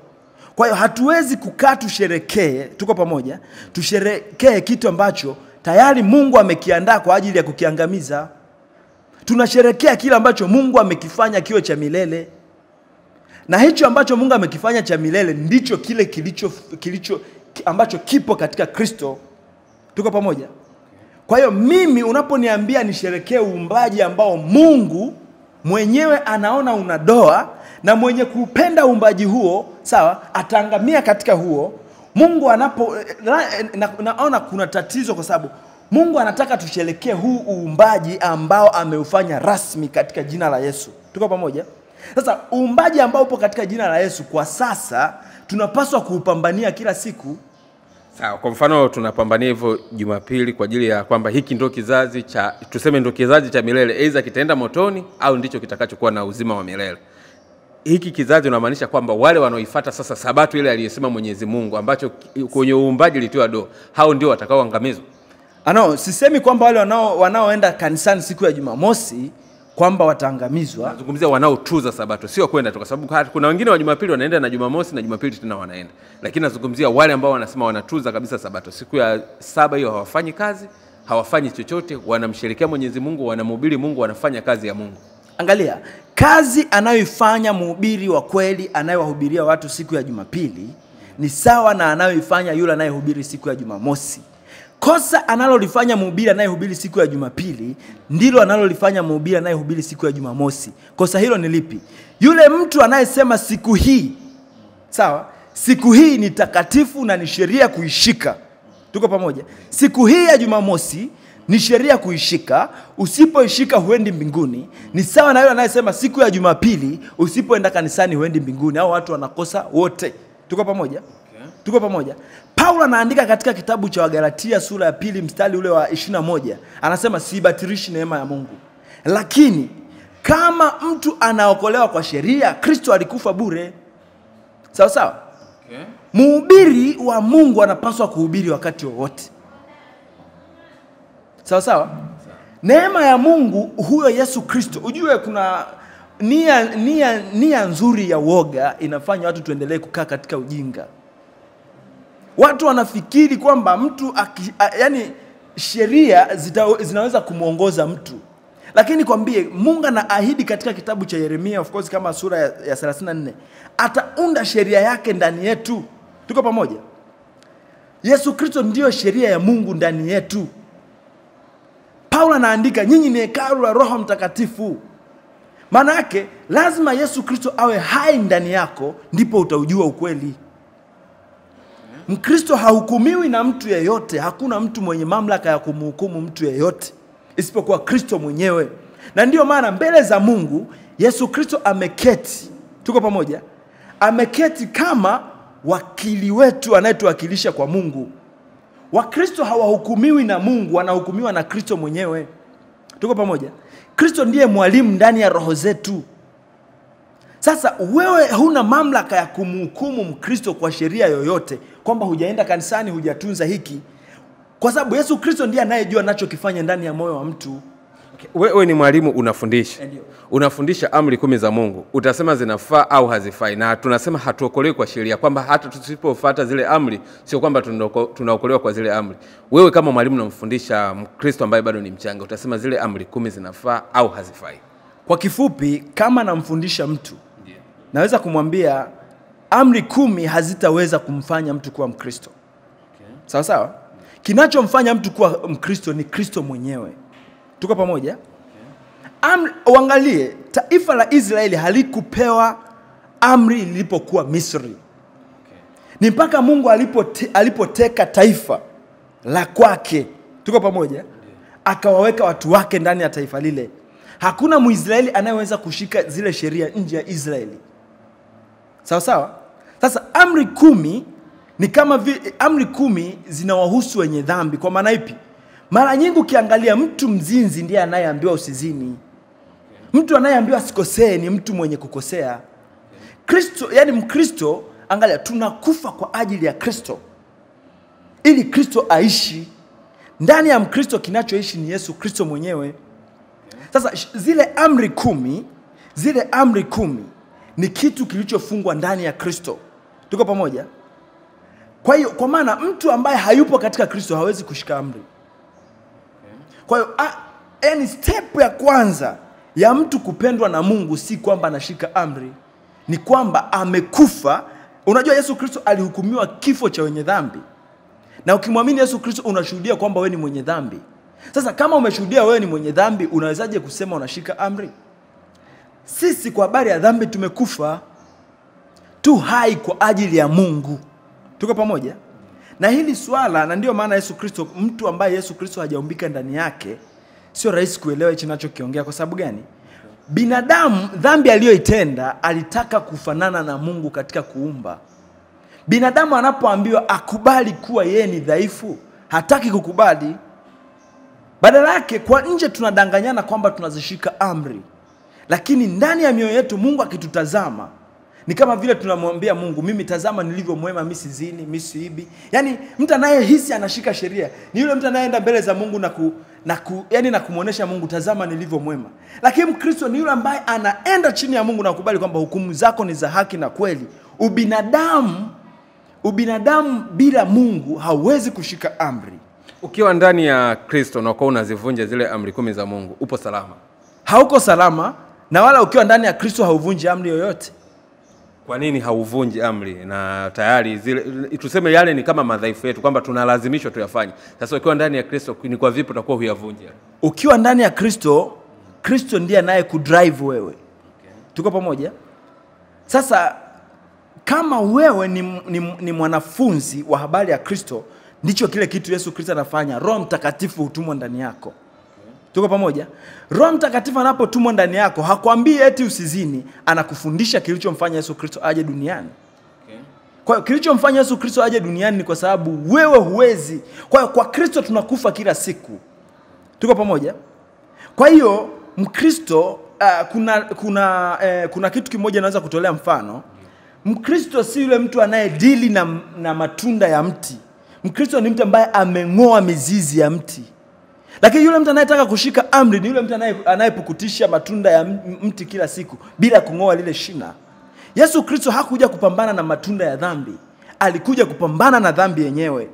Kwa hiyo hatuwezi kukaa tusherekee, tuko pamoja, tusherekee kitu ambacho tayari Mungu amekiandaa kwa ajili ya kukiangamiza. Tunasherekea kile ambacho Mungu amekifanya kiwe cha milele. Na hicho ambacho Mungu amekifanya cha milele ndicho kile ambacho kipo katika Kristo. Tuko pamoja? Kwa hiyo mimi unaponiambia nisherekee uumbaji ambao Mungu mwenyewe anaona una doa na mwenye kupenda uumbaji huo, sawa, ataangamia katika huo. Mungu naona kuna tatizo kwa sababu Mungu anataka tusherekee huu uumbaji ambao ameufanya rasmi katika jina la Yesu. Tuko pamoja? Sasa uumbaji ambao upo katika jina la Yesu kwa sasa tunapaswa kuupambania kila siku. Sawa, kwa mfano tunapambania hivyo Jumapili kwa ajili ya kwamba hiki ndio kizazi cha, tuseme ndio kizazi cha milele, aidha kitaenda motoni au ndicho kitakachokuwa na uzima wa milele. Hiki kizazi unamaanisha kwamba wale wanaoifuata sasa Sabato ile aliyosema Mwenyezi Mungu ambacho kwenye uumbaji litiwa doa, hao ndio watakaoangamizwa. Sisemi kwamba wale wanaoenda kanisani siku ya Jumamosi kwamba wataangamizwa. Nazungumzia wanaotuza Sabato, sio kwenda tu, kwa sababu kuna wengine wa Jumapili wanaenda na Jumamosi na Jumapili tena wanaenda. Lakini nazungumzia wale ambao wanasema wanatuza kabisa Sabato. Siku ya saba hiyo hawafanyi kazi, hawafanyi chochote, wanamsherehekea Mwenyezi Mungu, wanamhubiri Mungu, wanafanya kazi ya Mungu. Angalia, kazi anayoifanya mhubiri wa kweli anayewahubiria watu siku ya Jumapili ni sawa na anayoifanya yule anayehubiri siku ya Jumamosi. Kosa analolifanya mhubiri anayehubiri siku ya Jumapili ndilo analolifanya mhubiri anayehubiri siku ya Jumamosi. Kosa hilo ni lipi? Yule mtu anayesema siku hii, sawa, siku hii ni takatifu na ni sheria kuishika. Tuko pamoja? Siku hii ya Jumamosi ni sheria kuishika, usipoishika huendi mbinguni. Ni sawa na yule anayesema siku ya Jumapili usipoenda kanisani huendi mbinguni. Hao watu wanakosa wote. Tuko pamoja? Tuko pamoja? Paulo anaandika katika kitabu cha Wagalatia sura ya 2 mstari ule wa 21. Anasema sibatilishi neema ya Mungu. Lakini kama mtu anaokolewa kwa sheria, Kristo alikufa bure. Sawa sawa? Okay. Mhubiri wa Mungu anapaswa kuhubiri wakati wowote. Sawa sawa? Neema ya Mungu, huyo Yesu Kristo. Ujue kuna nia nzuri ya woga inafanya watu tuendelee kukaa katika ujinga. Watu wanafikiri kwamba mtu yani sheria zinaweza kumuongoza mtu. Lakini kwambie, Mungu anaahidi katika kitabu cha Yeremia, of course kama sura ya 34, ataunda sheria yake ndani yetu. Tuko pamoja? Yesu Kristo ndiyo sheria ya Mungu ndani yetu. Paulo anaandika, nyinyi ni hekalu la Roho Mtakatifu. Maana yake lazima Yesu Kristo awe hai ndani yako, ndipo utaujua ukweli. Mkristo hahukumiwi na mtu yeyote. Hakuna mtu mwenye mamlaka ya kumhukumu mtu yeyote isipokuwa Kristo mwenyewe. Na ndio maana mbele za Mungu Yesu Kristo ameketi. Tuko pamoja? Ameketi kama wakili wetu anayetuwakilisha kwa Mungu. Wakristo hawahukumiwi na Mungu, wanahukumiwa na Kristo mwenyewe. Tuko pamoja? Kristo ndiye mwalimu ndani ya roho zetu. Sasa wewe huna mamlaka ya kumhukumu Mkristo kwa sheria yoyote, kwamba hujaenda kanisani, hujatunza hiki, kwa sababu Yesu Kristo ndiye anayejua anachokifanya ndani ya moyo wa mtu. Wewe ni mwalimu, unafundisha. Unafundisha amri 10 za Mungu. Utasema zinafaa au hazifai. Na tunasema hatuokolewi kwa sheria, kwamba hata tusipofuata zile amri sio kwamba tunaokolewa kwa zile amri. Wewe kama mwalimu unamfundisha Mkristo ambaye bado ni mchanga, utasema zile amri 10 zinafaa au hazifai. Kwa kifupi, kama namfundisha mtu, naweza kumwambia amri 10 hazitaweza kumfanya mtu kuwa Mkristo. Sawa sawa? Kinachomfanya mtu kuwa Mkristo ni Kristo mwenyewe. Tuko pamoja? Uangalie, taifa la Israeli halikupewa amri lilipokuwa Misri. Ni mpaka Mungu alipoteka taifa la kwake, tuko pamoja, akawaweka watu wake ndani ya taifa lile. Hakuna Mwisraeli anayeweza kushika zile sheria nje ya Israeli. Sawa sawa? Sasa amri 10 ni kama amri 10 zinawahusu wenye dhambi. Kwa maana ipi? Mara nyingi ukiangalia, mtu mzinzi ndiye anayeambiwa usizini. Mtu anayeambiwa asikosee ni mtu mwenye kukosea. Kristo, yani Mkristo, angalia, tunakufa kwa ajili ya Kristo, ili Kristo aishi. Ndani ya Mkristo kinachoishi ni Yesu Kristo mwenyewe. Sasa zile amri 10 ni kitu kilichofungwa ndani ya Kristo. Tuko pamoja? Kwa hiyo, kwa maana mtu ambaye hayupo katika Kristo hawezi kushika amri. Kwa hiyo yani step ya kwanza ya mtu kupendwa na Mungu si kwamba anashika amri, ni kwamba amekufa. Unajua Yesu Kristo alihukumiwa kifo cha wenye dhambi. Na ukimwamini Yesu Kristo unashuhudia kwamba wewe ni mwenye dhambi. Sasa kama umeshuhudia wewe ni mwenye dhambi, unawezaje kusema unashika amri? Sisi kwa habari ya dhambi tumekufa, tu hai kwa ajili ya Mungu. Tuko pamoja? Na hili swala, na ndio maana Yesu Kristo, mtu ambaye Yesu Kristo hajaumbika ndani yake, sio rahisi kuelewa hicho ninachokiongea. Kwa sababu gani? Binadamu, dhambi aliyoitenda, alitaka kufanana na Mungu katika kuumba. Binadamu anapoambiwa akubali kuwa yeye ni dhaifu, hataki kukubali. Badala yake, kwa nje tunadanganyana kwamba tunazishika amri, lakini ndani ya mioyo yetu Mungu akitutazama ni kama vile tunamwambia Mungu, mimi tazama nilivyo mwema, mimi sizini, mimi siibi. Yani mtu anayehisi anashika sheria ni yule mtu anayeenda mbele za Mungu na kumuonesha Mungu, tazama nilivyo mwema. Lakini Mkristo ni yule ambaye anaenda chini ya Mungu na kukubali kwamba hukumu zako ni za haki na kweli. Ubinadamu bila Mungu hauwezi kushika amri. Ukiwa ndani ya Kristo na uko unazivunja zile amri 10 za Mungu, upo salama? Hauko salama, na wala ukiwa ndani ya Kristo hauvunji amri yoyote. Kwa nini hauvunji amri? Na tayari zile, tuseme yale ni kama madhaifu yetu, kwamba tunalazimishwa tuyafanye. Sasa ukiwa ndani ya Kristo, ni kwa vipi utakuwa huyavunji? Ukiwa ndani ya Kristo, Kristo ndiye anaye kudrive wewe. Tuko pamoja? Sasa kama wewe ni mwanafunzi wa habari ya Kristo, ndicho kile kitu Yesu Kristo anafanya. Roho Mtakatifu hutumwa ndani yako. Tuko pamoja? Roho Mtakatifu anapotumwa ndani yako, hakwambii eti usizini, anakufundisha kilichomfanya Yesu Kristo aje duniani. Kwa hiyo kilichomfanya Yesu Kristo aje duniani ni kwa sababu wewe huwezi. Kwa hiyo kwa Kristo tunakufa kila siku. Tuko pamoja? Kwa hiyo Mkristo, kuna kitu kimoja naweza kutolea mfano. Mkristo si yule mtu anayedili na matunda ya mti. Mkristo ni mtu ambaye ameng'oa mizizi ya mti. Lakini yule mtu anayetaka kushika amri ni yule mtu anayepukutisha matunda ya mti kila siku bila kung'oa lile shina. Yesu Kristo hakuja kupambana na matunda ya dhambi. Alikuja kupambana na dhambi yenyewe.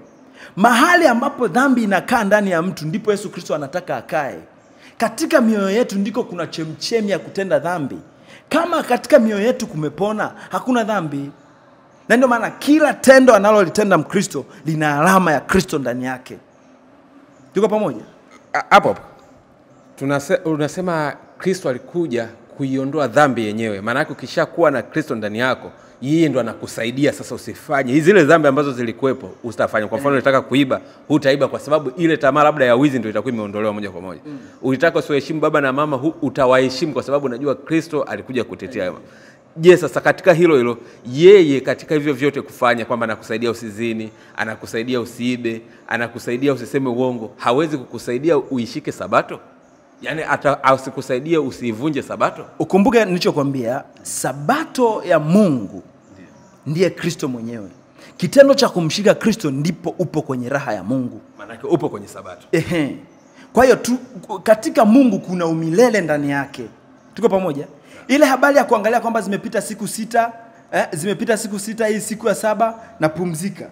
Mahali ambapo dhambi inakaa ndani ya mtu ndipo Yesu Kristo anataka akae. Katika mioyo yetu ndiko kuna chemchemi ya kutenda dhambi. Kama katika mioyo yetu kumepona, hakuna dhambi. Na ndio maana kila tendo analolitenda Mkristo lina alama ya Kristo ndani yake. Tuko pamoja? Hapo unasema Kristo alikuja kuiondoa dhambi yenyewe. Maana yake ukishakuwa na Kristo ndani yako, yeye ndo anakusaidia sasa usifanye hizi zile dhambi ambazo zilikuwepo, usitafanya. Kwa mfano unataka kuiba, hutaiba kwa sababu ile tamaa labda ya wizi ndio itakuwa imeondolewa moja kwa moja. Ulitaka usiwaheshimu baba na mama, utawaheshimu kwa sababu unajua Kristo alikuja kutetea. Je, sasa katika hilo yeye katika hivyo vyote kufanya kwamba anakusaidia usizini, anakusaidia usiibe, anakusaidia usiseme uongo, hawezi kukusaidia uishike sabato? Yaani asikusaidia usivunje sabato? Ukumbuke nilichokuambia, sabato ya Mungu ndiye Kristo mwenyewe. Kitendo cha kumshika Kristo ndipo upo kwenye raha ya Mungu. Maana yake upo kwenye sabato. Kwa hiyo katika Mungu kuna umilele ndani yake. Tuko pamoja? Ile habari ya kuangalia kwamba zimepita siku 6, zimepita siku 6, hii siku ya 7 na pumzika.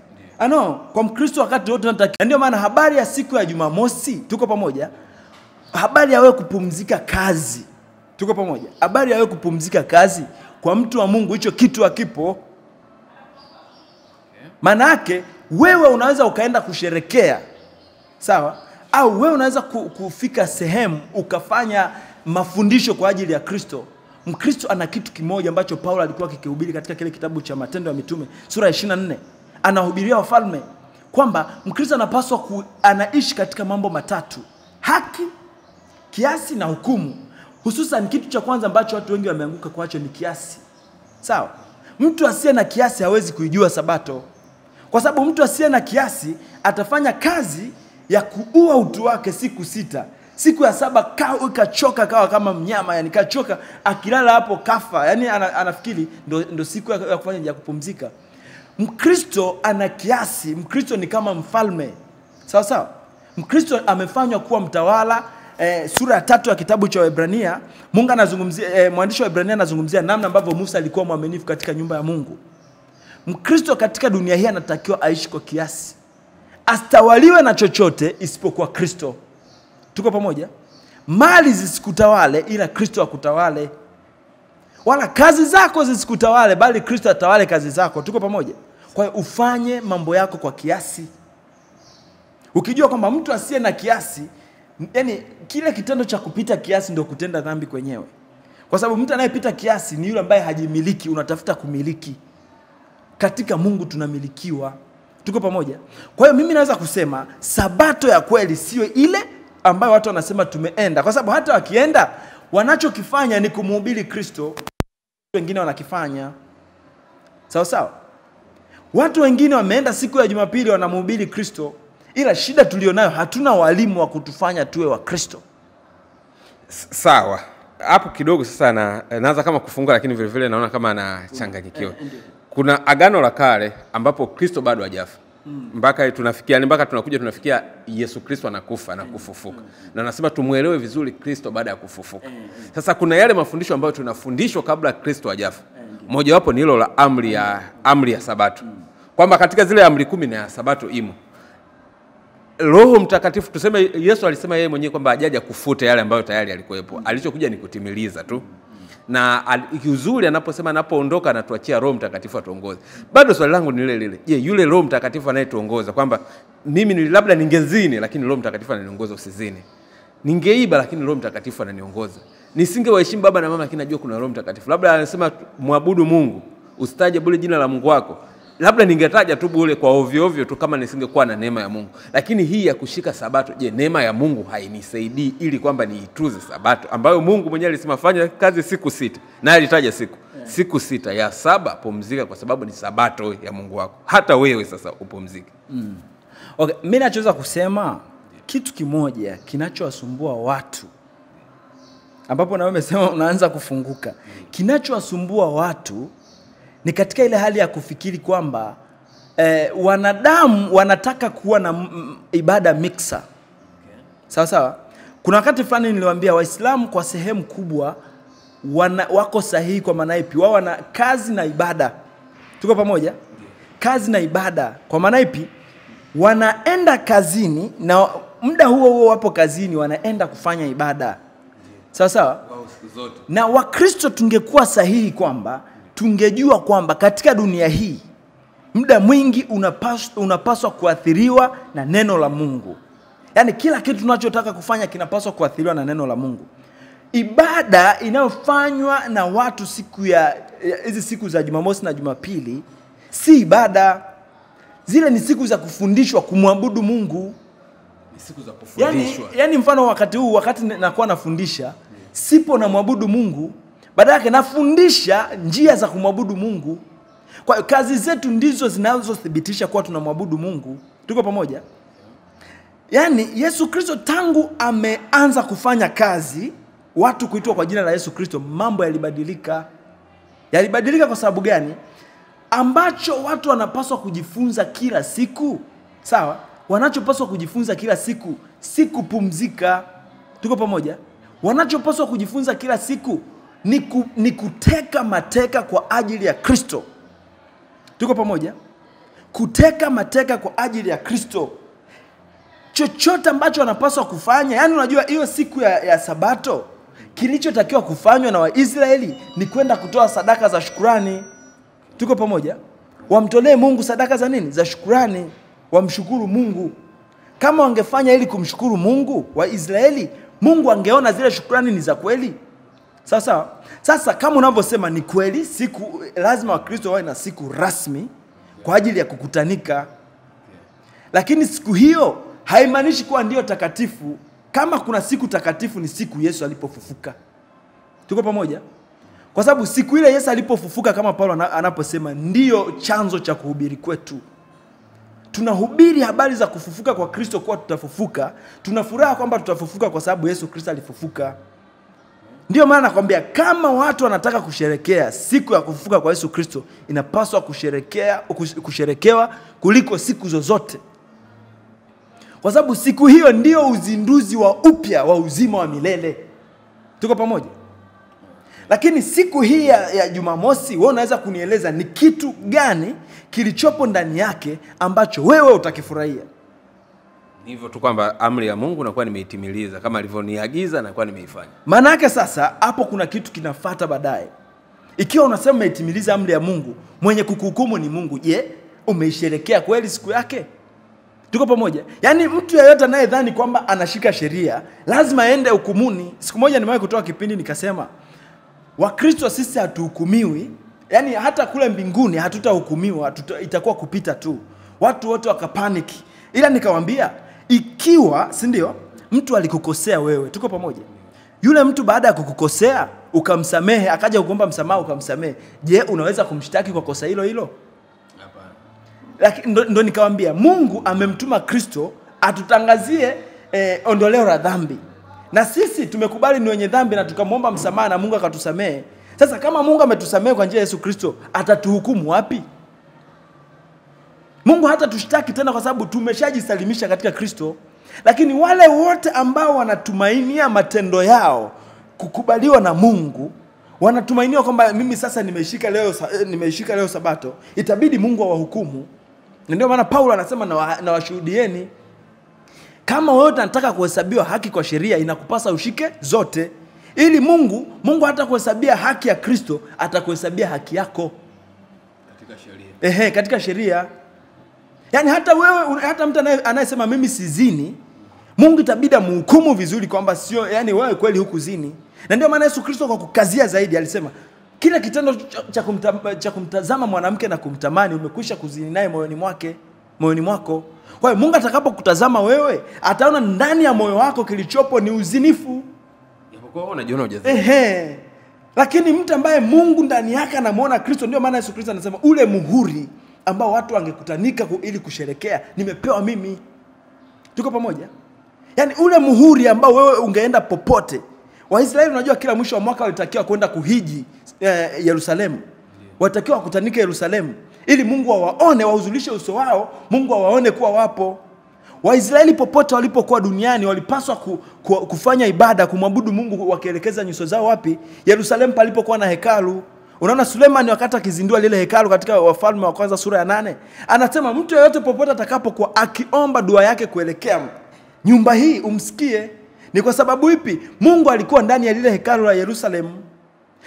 Kwa Mkristo wakati wote tunatakiwa. Ndio maana habari ya siku ya Jumamosi, tuko pamoja? Habari ya wewe kupumzika kazi. Tuko pamoja? Habari ya wewe kupumzika kazi kwa mtu wa Mungu hicho kitu hakipo. Maana yake wewe unaweza ukaenda kusherekea. Sawa? Au wewe unaweza kufika sehemu ukafanya mafundisho kwa ajili ya Kristo. Mkristo ana kitu kimoja ambacho Paulo alikuwa akikihubiri katika kile kitabu cha Matendo ya Mitume sura ya 24. Anahubiria wafalme kwamba Mkristo anapaswa anaishi katika mambo matatu: haki, kiasi na hukumu. Hususan kitu cha kwanza ambacho watu wengi wameanguka kwacho ni kiasi. Sawa? Mtu asiye na kiasi hawezi kuijua sabato. Kwa sababu mtu asiye na kiasi atafanya kazi ya kuua utu wake siku 6. Siku ya 7 kachoka kawa kama mnyama, yani kachoka, akilala hapo kafa. Yani anafikiri ndo siku ya kufanya ya kupumzika. Mkristo ana kiasi. Mkristo ni kama mfalme. Sawa sawa? Mkristo amefanywa kuwa mtawala. Sura ya 3 ya kitabu cha Waebrania, Mungu anazungumzia, mwandishi wa Waebrania anazungumzia namna ambavyo Musa alikuwa mwaminifu katika nyumba ya Mungu. Mkristo katika dunia hii anatakiwa aishi kwa kiasi. Asitawaliwe na chochote isipokuwa Kristo. Tuko pamoja? Mali zisikutawale ila Kristo akutawale. Wala kazi zako zisikutawale bali Kristo atawale kazi zako. Tuko pamoja? Kwa hiyo ufanye mambo yako kwa kiasi. Ukijua kwamba mtu asiye na kiasi, yani kile kitendo cha kupita kiasi ndio kutenda dhambi kwenyewe. Kwa sababu mtu anayepita kiasi ni yule ambaye hajimiliki, unatafuta kumiliki. Katika Mungu tunamilikiwa. Tuko pamoja? Kwa hiyo mimi naweza kusema sabato ya kweli sio ile ambayo watu wanasema tumeenda. Kwa sababu hata wakienda wanachokifanya ni kumhubiri Kristo. Wengine wanakifanya. Sawa sawa? Watu wengine wameenda siku ya Jumapili wanamhubiri Kristo. Ila shida tulionayo hatuna walimu wa kutufanya tuwe wa Kristo. Sawa. Hapo kidogo sasa naanza kama kufunga, lakini vile vile naona kama anachanganyikiwa. Kuna Agano la Kale ambapo Kristo bado hajafa. Mpaka tunafikia Yesu Kristo anakufa na kufufuka. Na nasema tumuelewe vizuri Kristo baada ya kufufuka. Sasa kuna yale mafundisho ambayo tunafundishwa kabla Kristo hajafa. Moja wapo ni hilo la amri ya Sabato. Kwamba katika zile amri 10 na ya Sabato imo Roho Mtakatifu. Tuseme Yesu alisema yeye mwenyewe kwamba hajaja kufuta yale ambayo tayari alikuwepo. Alichokuja ni kutimiliza tu. Na uzuri anaposema anapoondoka anatuachia Roho Mtakatifu atuongoze. Bado swali langu ni lile. Je, yule Roho Mtakatifu anayetuongoza kwamba mimi labda ningezini lakini Roho Mtakatifu ananiongoza usizini. Ningeiba lakini Roho Mtakatifu ananiongoza. Nisingewaheshimu baba na mama lakini najua kuna Roho Mtakatifu. Labda anasema muabudu Mungu, usitaje bure jina la Mungu wako. Labda ningetaja tu bure kwa ovyo ovyo tu kama nisingekuwa na neema ya Mungu. Lakini hii ya kushika Sabato, je, neema ya Mungu hainisaidii ili kwamba niituze Sabato ambayo Mungu mwenyewe alisema fanya kazi siku 6. Naye alitaja siku 6 ya 7 pumzika kwa sababu ni Sabato ya Mungu wako. Hata wewe sasa upumzike. Okay, mimi nachoweza kusema kitu kimoja kinachowasumbua watu, ambapo na wewe umesema unaanza kufunguka. Kinachowasumbua watu ni katika ile hali ya kufikiri kwamba wanadamu wanataka kuwa na ibada mixer. Sawa sawa. Kuna wakati fulani niliwaambia Waislamu kwa sehemu kubwa wako sahihi kwa maana ipi? Wao wana kazi na ibada. Tuko pamoja? Kazi na ibada. Kwa maana ipi? Wanaenda kazini na muda huo wapo kazini wanaenda kufanya ibada. Sawa sawa? Na Wakristo tungekuwa sahihi kwamba tungejua kwamba katika dunia hii muda mwingi unapaswa kuathiriwa na neno la Mungu. Yaani kila kitu tunachotaka kufanya kinapaswa kuathiriwa na neno la Mungu. Ibada inayofanywa na watu hizi siku za Jumamosi na Jumapili si ibada. Zile ni siku za kufundishwa kumwabudu Mungu. Ni siku za kufundishwa. Yani mfano wakati nakuwa nafundisha, sipo na mwabudu Mungu, badala yake nafundisha njia za kumwabudu Mungu. Kwa kazi zetu ndizo zinazothibitisha kuwa tunamwabudu Mungu. Tuko pamoja? Yani Yesu Kristo tangu ameanza kufanya kazi, watu kuitwa kwa jina la Yesu Kristo, mambo yalibadilika. Yalibadilika kwa sababu gani? Ambacho watu wanapaswa kujifunza kila siku. Sawa? Wanachopaswa kujifunza kila siku si kupumzika. Tuko pamoja? Wanachopaswa kujifunza kila siku ni kuteka mateka kwa ajili ya Kristo. Tuko pamoja? Kuteka mateka kwa ajili ya Kristo. Chochote ambacho wanapaswa kufanya, yani unajua hiyo siku ya Sabato, kilichotakiwa kufanywa na Waisraeli ni kwenda kutoa sadaka za shukrani. Tuko pamoja? Wamtolee Mungu sadaka za nini? Za shukrani. Wamshukuru Mungu. Kama wangefanya ili kumshukuru Mungu wa Israeli, Mungu angeona zile shukrani ni za kweli. Sasa kama unavyosema ni kweli, lazima Wakristo wawe na siku rasmi kwa ajili ya kukutanika. Lakini siku hiyo haimaanishi kuwa ndio takatifu. Kama kuna siku takatifu ni siku Yesu alipofufuka. Tuko pamoja? Kwa sababu siku ile Yesu alipofufuka, kama Paulo anaposema, ndio chanzo cha kuhubiri kwetu. Tunahubiri habari za kufufuka kwa Kristo, kwa tutafufuka. Tunafuraha kwamba tutafufuka kwa sababu Yesu Kristo alifufuka. Ndio maana nakwambia kama watu wanataka kusherekea siku ya kufufuka kwa Yesu Kristo, inapaswa kusherekewa kuliko siku zozote. Kwa sababu siku hiyo ndio uzinduzi wa upya wa uzima wa milele. Tuko pamoja? Lakini siku hii ya Jumamosi, wewe unaweza kunieleza ni kitu gani kilichopo ndani yake ambacho wewe utakifurahia? Hivyo tu kwamba amri ya Mungu nakuwa nimeitimiliza, kama alivyoniagiza nakuwa nimeifanya. Maana yake sasa hapo kuna kitu kinafuata baadaye. Ikiwa unasema umeitimiliza amri ya Mungu, mwenye kukuhukumu ni Mungu. Je, umeisherekea kweli siku yake? Tuko pamoja? Yaani mtu yeyote anayedhani kwamba anashika sheria lazima aende hukumuni. Siku moja nimewahi kutoa kipindi nikasema, Wakristo sisi hatuhukumiwi. Yaani hata kule mbinguni hatutahukumiwa, itakuwa kupita tu. Watu wote wakapaniki. Ila nikawaambia, ikiwa si ndio mtu alikukosea wewe, tuko pamoja? Yule mtu baada ya kukukosea ukamsamehe, akaja kukuomba msamaha ukamsamehe, je, unaweza kumshtaki kwa kosa hilo hilo? Hapana. Lakini ndo nikawaambia, Mungu amemtuma Kristo atutangazie ondoleo la dhambi. Na sisi tumekubali ni wenye dhambi na tukamwomba msamaha na Mungu akatusamehe. Sasa kama Mungu ametusamehe kwa njia ya Yesu Kristo, atatuhukumu wapi? Mungu hata tushtaki tena kwa sababu tumeshajisalimisha katika Kristo. Lakini wale wote ambao wanatumainia matendo yao kukubaliwa na Mungu, wanatumainia kwamba mimi sasa nimeishika leo Sabato, itabidi Mungu awahukumu. Ndio maana Paulo anasema na washuhudieni, kama wewe unataka kuhesabiwa haki kwa sheria, inakupasa ushike zote. Ili Mungu hata kuhesabia haki ya Kristo, atakuhesabia haki yako katika sheria. Katika sheria. Yaani hata mtu anayesema mimi sizini, Mungu itabidi amhukumu vizuri kwamba sio, yani wewe kweli hukuzini. Na ndio maana Yesu Kristo kwa kukazia zaidi alisema, kila kitendo cha kumtazama mwanamke na kumtamani umekwisha kuzini naye moyoni mwako. Kwa hiyo Mungu atakapokutazama wewe, ataona ndani ya moyo wako kilichopo ni uzinifu. Japokuwa unajiona hujazini. Lakini mtu ambaye Mungu ndani yake anamuona Kristo, ndio maana Yesu Kristo anasema ule muhuri ambao watu wangekutanika ili kusherekea, nimepewa mimi. Tuko pamoja? Yaani ule muhuri ambao wewe ungeenda popote. Waisraeli unajua kila mwisho wa mwaka walitakiwa kwenda kuhiji Yerusalemu. Walitakiwa kukutanike Yerusalemu ili Mungu awaone, wauzulishe uso wao, Mungu awaone kuwa wapo. Waisraeli popote walipokuwa duniani walipaswa kufanya ibada, kumwabudu Mungu wakielekeza nyuso zao wapi? Yerusalemu palipokuwa na hekalu. Unaona Sulemani wakati akizindua lile hekalu katika Wafalme wa Kwanza sura ya 8, anasema mtu yeyote popote atakapokuwa akiomba dua yake kuelekea nyumba hii umsikie. Ni kwa sababu ipi? Mungu alikuwa ndani ya lile hekalu la Yerusalemu.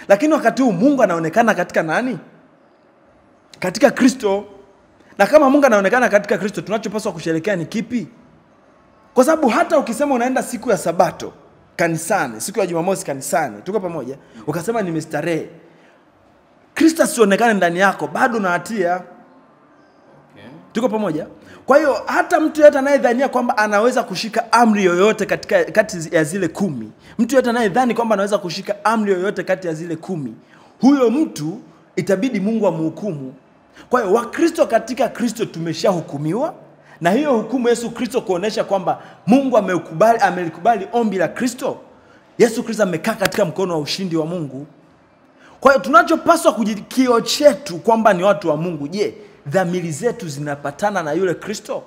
Lakini wakati huu Mungu anaonekana katika nani? Katika Kristo. Na kama Mungu anaonekana katika Kristo, tunachopaswa kusherehekea ni kipi? Kwa sababu hata ukisema unaenda siku ya Sabato kanisani, siku ya Jumamosi kanisani, tuko pamoja, ukasema nimestarehe, Kristo asionekane ndani yako, bado na hatia. Okay. Tuko pamoja? Kwa hiyo hata mtu yeyote anayedhania kwamba anaweza kushika amri yoyote kati ya zile 10, mtu yeyote anayedhani kwamba anaweza kushika amri yoyote kati ya zile 10, huyo mtu itabidi Mungu amhukumu. Kwa hiyo Wakristo katika Kristo tumeshahukumiwa, na hiyo hukumu Yesu Kristo kuonesha kwamba Mungu amelikubali ombi la Kristo. Yesu Kristo amekaa katika mkono wa ushindi wa Mungu. Kwa hiyo tunachopaswa kujikio chetu kwamba ni watu wa Mungu, je, dhamiri zetu zinapatana na yule Kristo?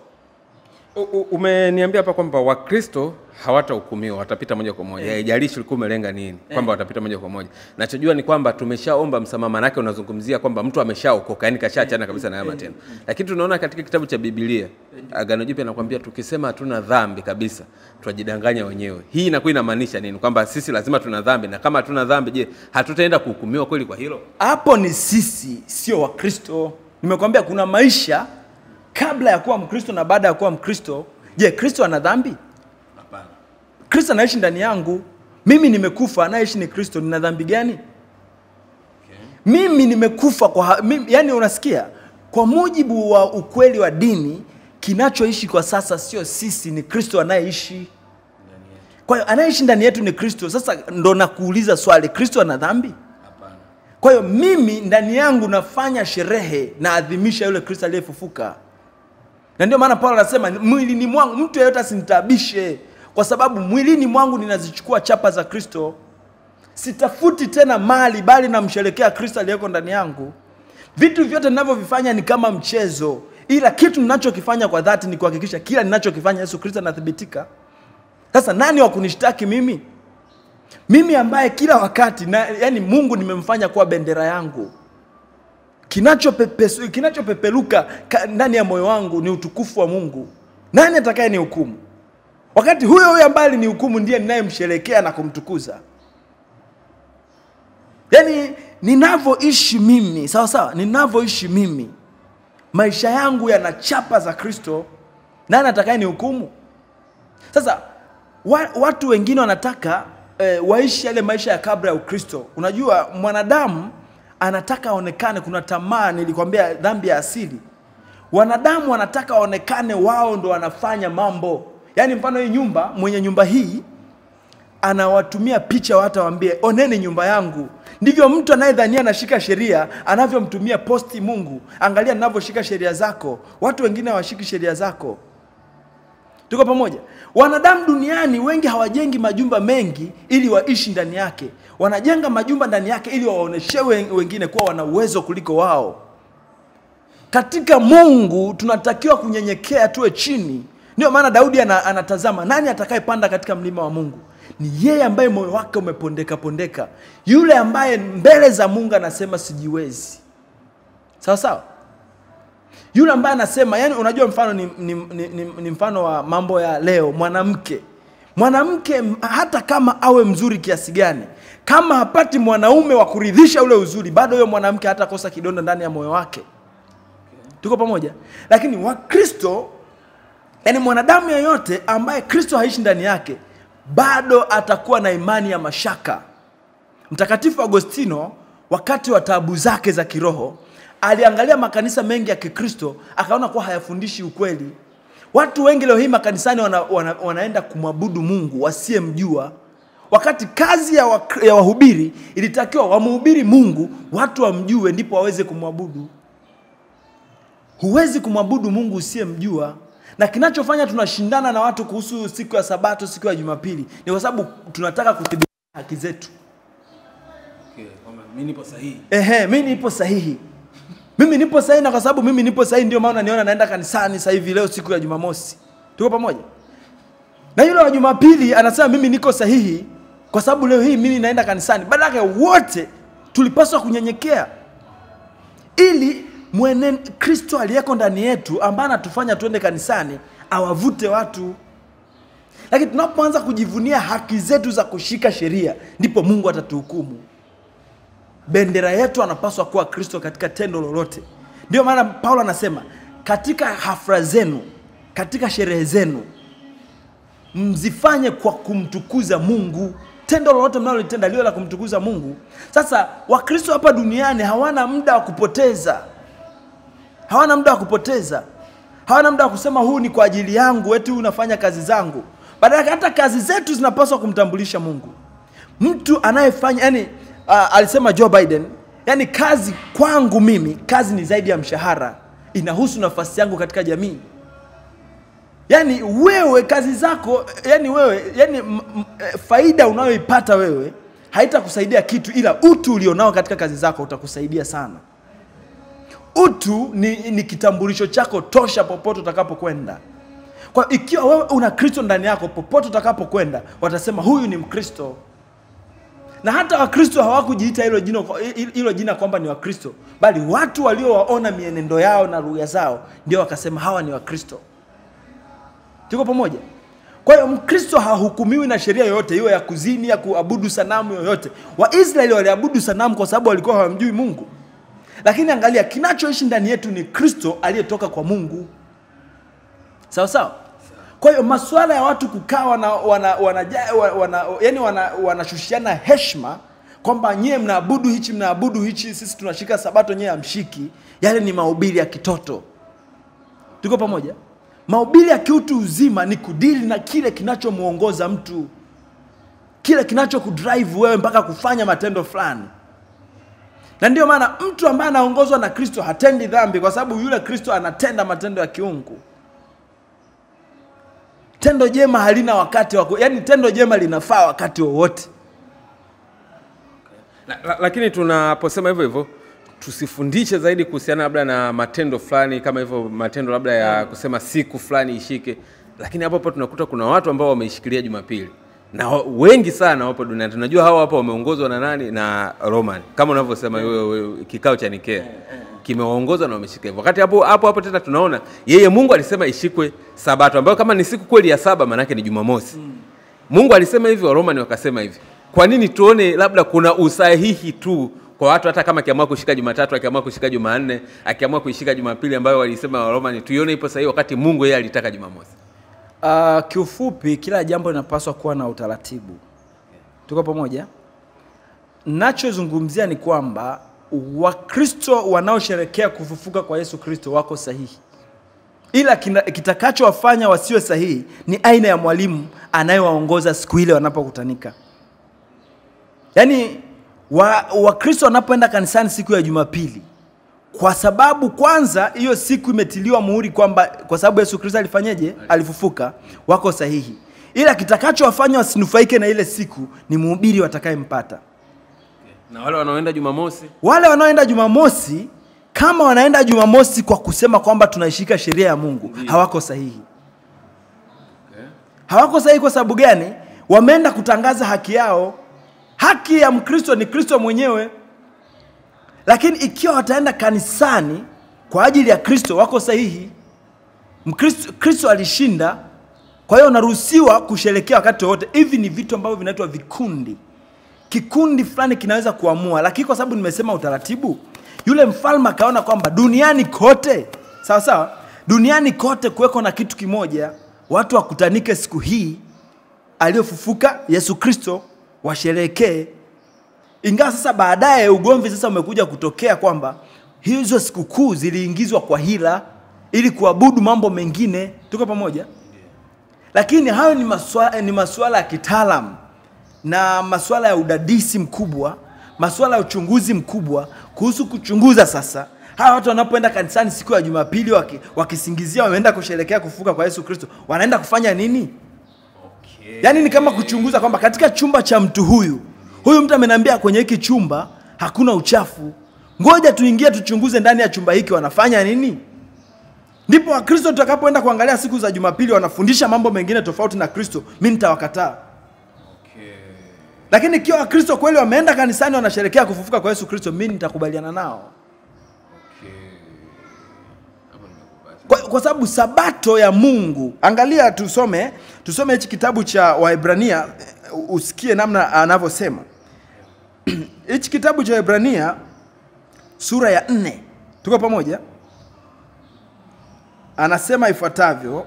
Umeniambia hapa kwamba Wakristo hawatahukumiwa, watapita moja kwa moja. Haijalishi ulikuwa umelenga nini, kwamba watapita moja kwa moja. Nachojua ni kwamba tumeshaomba msamaha, maana yake unazungumzia kwamba mtu ameshaokoka, yani kashaachana kabisa na haya matendo. Lakini tunaona katika kitabu cha Biblia, Agano Jipya anakuambia tukisema hatuna dhambi kabisa, tunajidanganya wenyewe. Hii inakuwa inamaanisha nini? Kwamba sisi lazima tuna dhambi, na kama hatuna dhambi, je, hatutaenda kuhukumiwa kweli kwa hilo? Hapo ni sisi, sio Wakristo. Nimekwambia kuna maisha kabla ya kuwa Mkristo na baada ya kuwa Mkristo. Je, Kristo ana dhambi? Hapana. Kristo anaishi ndani yangu. Mimi nimekufa, anaishi ni Kristo, nina dhambi gani? Okay. Mimi nimekufa yani unasikia? Kwa mujibu wa ukweli wa dini, kinachoishi kwa sasa sio sisi, ni Kristo anayeishi ndani yetu. Kwa hiyo anayeishi ndani yetu ni Kristo. Sasa ndo nakuuliza swali, Kristo ana dhambi? Hapana. Kwa hiyo mimi ndani yangu nafanya sherehe na adhimisha yule Kristo aliyefufuka. Na ndio maana Paulo anasema mwilini mwangu mtu yeyote asinitabishe, kwa sababu mwilini mwangu ninazichukua chapa za Kristo. Sitafuti tena mali, bali namsherehekea Kristo aliyeko ndani yangu. Vitu vyote ninavyovifanya ni kama mchezo, ila kitu ninachokifanya kwa dhati ni kuhakikisha kila ninachokifanya Yesu Kristo anathibitika. Sasa nani wa kunishtaki mimi? Mimi ambaye kila wakati yani Mungu nimemfanya kuwa bendera yangu. Kinachopeperuka ndani ya moyo wangu ni utukufu wa Mungu. Nani atakaye ni hukumu? Wakati huyo ambaye ni hukumu ndiye ninayemsherehekea na kumtukuza. Yani ninavyoishi mimi, sawa sawa, ninavyoishi mimi, maisha yangu yana chapa za Kristo. Nani atakaye ni hukumu? Sasa watu wengine wanataka waishi yale maisha ya kabla ya Ukristo. Unajua mwanadamu anataka aonekane, kuna tamaa, nilikwambia dhambi ya asili. Wanadamu wanataka waonekane wao ndo wanafanya mambo. Yaani mfano hii nyumba, mwenye nyumba hii anawatumia picha watu waambie, oneni nyumba yangu. Ndivyo mtu anayedhania anashika sheria anavyomtumia posti Mungu. Angalia ninavyoshika sheria zako. Watu wengine hawashiki sheria zako. Tuko pamoja? Wanadamu duniani wengi hawajengi majumba mengi ili waishi ndani yake. Wanajenga majumba ndani yake ili waoneshe wengine kuwa wana uwezo kuliko wao. Katika Mungu tunatakiwa kunyenyekea, tuwe chini. Ndio maana Daudi anatazama nani atakayepanda katika mlima wa Mungu. Ni yeye ambaye moyo wake umepondeka pondeka. Yule ambaye mbele za Mungu anasema sijiwezi. Sawa sawa? Yule ambaye anasema, yani unajua mfano ni mfano wa mambo ya leo, mwanamke hata kama awe mzuri kiasi gani, kama hapati mwanaume wa kuridhisha ule uzuri, bado huyo mwanamke hatakosa kidonda ndani ya moyo wake. Tuko pamoja? Lakini Wakristo, yani mwanadamu yeyote ambaye Kristo haishi ndani yake, bado atakuwa na imani ya mashaka. Mtakatifu Agostino wakati wa taabu zake za kiroho aliangalia makanisa mengi ya Kikristo, akaona kuwa hayafundishi ukweli. Watu wengi leo hii makanisani wanaenda kumwabudu Mungu wasiyemjua, wakati kazi ya wahubiri ilitakiwa wamhubiri Mungu, watu wamjue ndipo waweze kumwabudu. Huwezi kumwabudu Mungu usiyemjua. Na kinachofanya tunashindana na watu kuhusu siku ya Sabato, siku ya Jumapili, ni kwa sababu tunataka kuthibitisha haki zetu. Okay, mimi nipo sahihi. Mimi nipo sahihi. Mimi nipo sahihi, na kwa sababu mimi nipo sahihi ndio maana niona naenda kanisani sasa hivi leo siku ya Jumamosi. Tuko pamoja? Na yule wa Jumapili anasema mimi niko sahihi kwa sababu leo hii mimi naenda kanisani. Badala yake wote tulipaswa kunyenyekea ili Kristo aliyeko ndani yetu ambaye anatufanya tuende kanisani awavute watu. Lakini tunapoanza kujivunia haki zetu za kushika sheria, ndipo Mungu atatuhukumu. Bendera yetu anapaswa kuwa Kristo katika tendo lolote. Ndio maana Paulo anasema katika hafla zenu, katika sherehe zenu, mzifanye kwa kumtukuza Mungu. Tendo lolote mnalolitenda liwe la kumtukuza Mungu. Sasa Wakristo hapa duniani hawana muda wa kupoteza. Hawana muda wa kupoteza. Hawana muda wa kusema huu ni kwa ajili yangu, eti unafanya kazi zangu. Badala hata kazi zetu zinapaswa kumtambulisha Mungu. Mtu anayefanya, yani alisema Joe Biden, yani kazi kwangu mimi, kazi ni zaidi ya mshahara. Inahusu nafasi yangu katika jamii. Yani wewe kazi zako, yani wewe, yani faida unayoipata wewe haitakusaidia kitu, ila utu ulionao katika kazi zako utakusaidia sana. Utu ni kitambulisho chako tosha popote utakapokwenda. Kwa ikiwa wewe una Kristo ndani yako, popote utakapokwenda watasema huyu ni Mkristo. Na hata Wakristo hawakujiita hilo jina kwamba ni Wakristo, bali watu waliowaona mienendo yao na lugha zao ndio wakasema hawa ni Wakristo. Tuko pamoja? Kwa hiyo Mkristo hahukumiwi na sheria yoyote, iwe ya kuzini, ya kuabudu sanamu yoyote. Waisraeli waliabudu sanamu kwa sababu walikuwa hawamjui Mungu. Lakini angalia, kinachoishi ndani yetu ni Kristo aliyetoka kwa Mungu. Sawa sawa? Kwa hiyo masuala ya watu kukaa wanashushiana heshima kwamba nyie mnaabudu hichi, mnaabudu hichi, sisi tunashika sabato, nyie hamshiki, yale ni mahubiri ya kitoto. Tuko pamoja? Mahubiri ya kiutu uzima ni kudili na kile kinachomuongoza mtu, kile kinachokudrive wewe mpaka kufanya matendo fulani. Na ndio maana mtu ambaye anaongozwa na Kristo hatendi dhambi kwa sababu yule Kristo anatenda matendo ya kiungu. Tendo jema halina wakati wako, yani tendo jema linafaa wakati wowote. Lakini tunaposema hivyo tusifundishe zaidi kuhusiana labda na matendo fulani kama hivyo, matendo labda ya kusema siku fulani ishike. Lakini hapo tunakuta kuna watu ambao wameishikilia Jumapili. Na wengi sana wapo duniani. Tunajua hawa hapa wameongozwa na nani? Na Roman. Kama unavyosema kikao cha Nikea kimewaongoza na wameshika hivyo. Wakati hapo tena tunaona yeye Mungu alisema ishikwe Sabato, ambayo kama ni siku kweli ya saba maana yake ni Jumamosi. Mungu alisema hivyo, wa Roman wakasema hivi. Kwa nini tuone labda kuna usahihi tu kwa watu, hata kama akiamua kushika Jumatatu, akiamua kushika Jumanne, akiamua kuishika Jumapili ambayo walisema wa Roman, tuione ipo sahihi wakati Mungu yeye alitaka Jumamosi? Kiufupi, kila jambo linapaswa kuwa na utaratibu. Tuko pamoja? Nachozungumzia ni kwamba Wakristo wanaosherehekea kufufuka kwa Yesu Kristo wako sahihi. Ila kitakachowafanya wasiwe sahihi ni aina ya mwalimu anayewaongoza siku ile wanapokutanika. Yaani Wakristo wanapoenda kanisani siku ya Jumapili, kwa sababu kwanza hiyo siku imetiliwa muhuri kwamba kwa sababu Yesu Kristo alifanyaje? Alifufuka, wako sahihi. Ila kitakachowafanya wasinufaike na ile siku ni mhubiri watakayempata. Na wale wanaoenda Jumamosi? Wale wanaoenda Jumamosi, kama wanaenda Jumamosi kwa kusema kwamba tunaishika sheria ya Mungu, hawako sahihi. Hawako sahihi kwa sababu gani? Wameenda kutangaza haki yao. Haki ya Mkristo ni Kristo mwenyewe. Lakini ikiwa wataenda kanisani kwa ajili ya Kristo, wako sahihi. Kristo alishinda, kwa hiyo unaruhusiwa kusherehekea wakati wote. Hivi ni vitu ambavyo vinaitwa vikundi. Kikundi fulani kinaweza kuamua, lakini kwa sababu nimesema utaratibu, yule mfalme akaona kwamba duniani kote, sawa sawa, duniani kote kuweko na kitu kimoja, watu wakutanike siku hii aliyofufuka Yesu Kristo, washerehekee. Ingawa sasa baadaye ugomvi sasa umekuja kutokea kwamba hizo sikukuu ziliingizwa kwa hila ili kuabudu mambo mengine. Tuko pamoja? Lakini hayo ni masuala ya kitaalamu na masuala ya udadisi mkubwa, masuala ya uchunguzi mkubwa kuhusu kuchunguza sasa hawa watu wanapoenda kanisani siku ya Jumapili wakisingizia wameenda kusherehekea kufufuka kwa Yesu Kristo, wanaenda kufanya nini? Yaani ni kama kuchunguza kwamba katika chumba cha mtu huyu mtu ameniambia kwenye hiki chumba hakuna uchafu. Ngoja tuingie tuchunguze ndani ya chumba hiki wanafanya nini? Ndipo Wakristo tutakapoenda kuangalia siku za Jumapili wanafundisha mambo mengine tofauti na Kristo, mimi nitawakataa. Lakini ikiwa Wakristo kweli wameenda kanisani wanasherehekea kufufuka kwa Yesu Kristo, mimi nitakubaliana nao. Kwa sababu sabato ya Mungu, angalia tusome hichi kitabu cha Waebrania usikie namna anavyosema. Hichi kitabu cha Waebrania sura ya 4. Tuko pamoja? Anasema ifuatavyo,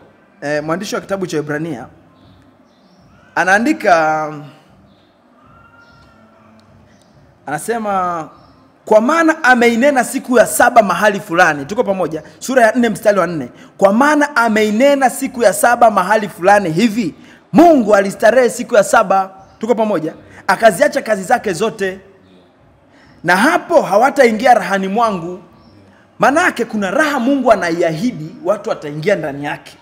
mwandishi wa kitabu cha Waebrania anaandika, anasema kwa maana ameinena siku ya 7 mahali fulani. Tuko pamoja? Sura ya 4 mstari wa 4. Kwa maana ameinena siku ya 7 mahali fulani hivi, Mungu alistarehe siku ya 7. Tuko pamoja? Akaziacha kazi zake zote, na hapo hawataingia rahani mwangu. Manake kuna raha Mungu anaiahidi watu wataingia ndani yake.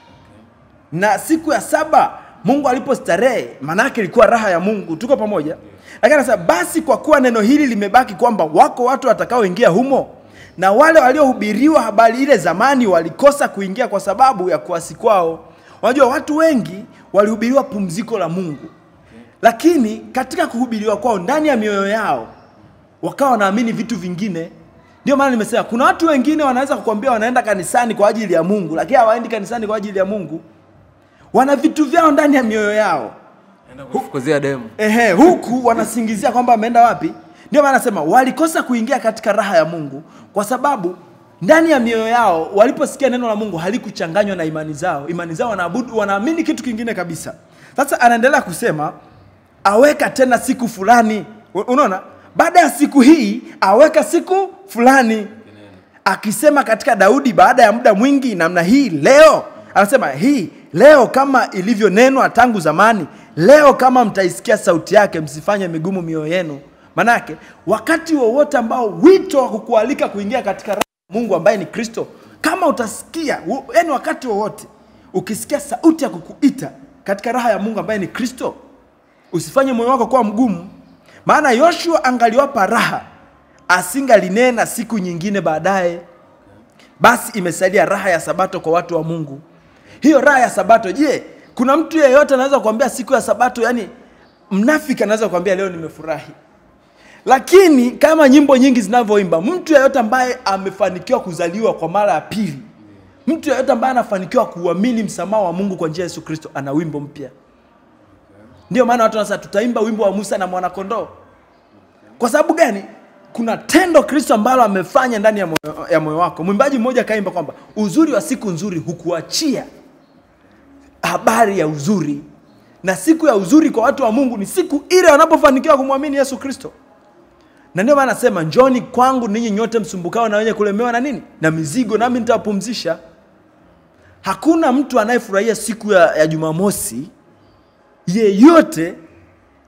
Na siku ya 7 Mungu alipostarehe, manake ilikuwa raha ya Mungu. Tuko pamoja? Lakini anasema basi kwa kuwa neno hili limebaki kwamba wako watu watakaoingia humo, na wale waliohubiriwa habari ile zamani walikosa kuingia kwa sababu ya kuasi kwao. Unajua watu wengi walihubiriwa pumziko la Mungu, lakini katika kuhubiriwa kwao ndani ya mioyo yao wakawa wanaamini vitu vingine. Ndio maana nimesema kuna watu wengine wanaweza kukuambia wanaenda kanisani kwa ajili ya Mungu, lakini hawaendi kanisani kwa ajili ya Mungu. Wana vitu vyao ndani ya mioyo yao. Kufukuzia demu. Huku wanasingizia kwamba ameenda wapi? Ndio maana nasema walikosa kuingia katika raha ya Mungu kwa sababu ndani ya mioyo yao waliposikia neno la Mungu halikuchanganywa na imani zao. Imani zao wanaabudu, wanaamini kitu kingine kabisa. Sasa anaendelea kusema aweka tena siku fulani. Unaona? Baada ya siku hii aweka siku fulani. Akisema katika Daudi baada ya muda mwingi namna hii leo, anasema hii leo kama ilivyo nenwa tangu zamani, leo kama mtaisikia sauti yake msifanye migumu mioyo yenu. Manake wakati wowote ambao wito wa kukualika kuingia katika raha Mungu ambaye ni Kristo, kama utasikia, yani wakati wowote ukisikia sauti ya kukuita katika raha ya Mungu ambaye ni Kristo, usifanye moyo wako kuwa mgumu. Maana Yoshua angaliwapa raha, asingalinena siku nyingine baadaye. Basi imesalia raha ya Sabato kwa watu wa Mungu. Hiyo raha ya Sabato, je, kuna mtu yeyote anaweza kuambia siku ya Sabato, yani mnafiki anaweza kuambia leo nimefurahi? Lakini kama nyimbo nyingi zinavyoimba, mtu yeyote ambaye amefanikiwa kuzaliwa kwa mara ya pili, mtu yeyote ambaye anafanikiwa kuamini msamaha wa Mungu kwa njia ya Yesu Kristo, ana wimbo mpya. Ndio maana watu wanasema tutaimba wimbo wa Musa na mwana-kondoo. Kwa sababu gani? Kuna tendo Kristo ambalo amefanya ndani ya moyo wako. Mwimbaji mmoja kaimba kwamba uzuri wa siku nzuri hukuachia habari ya uzuri. Na siku ya uzuri kwa watu wa Mungu ni siku ile wanapofanikiwa kumwamini Yesu Kristo. Na ndio maana nasema njoni kwangu ninyi nyote msumbukao na wenye kulemewa na nini? Na mizigo, nami nitawapumzisha. Hakuna mtu anayefurahia siku ya Jumamosi yeyote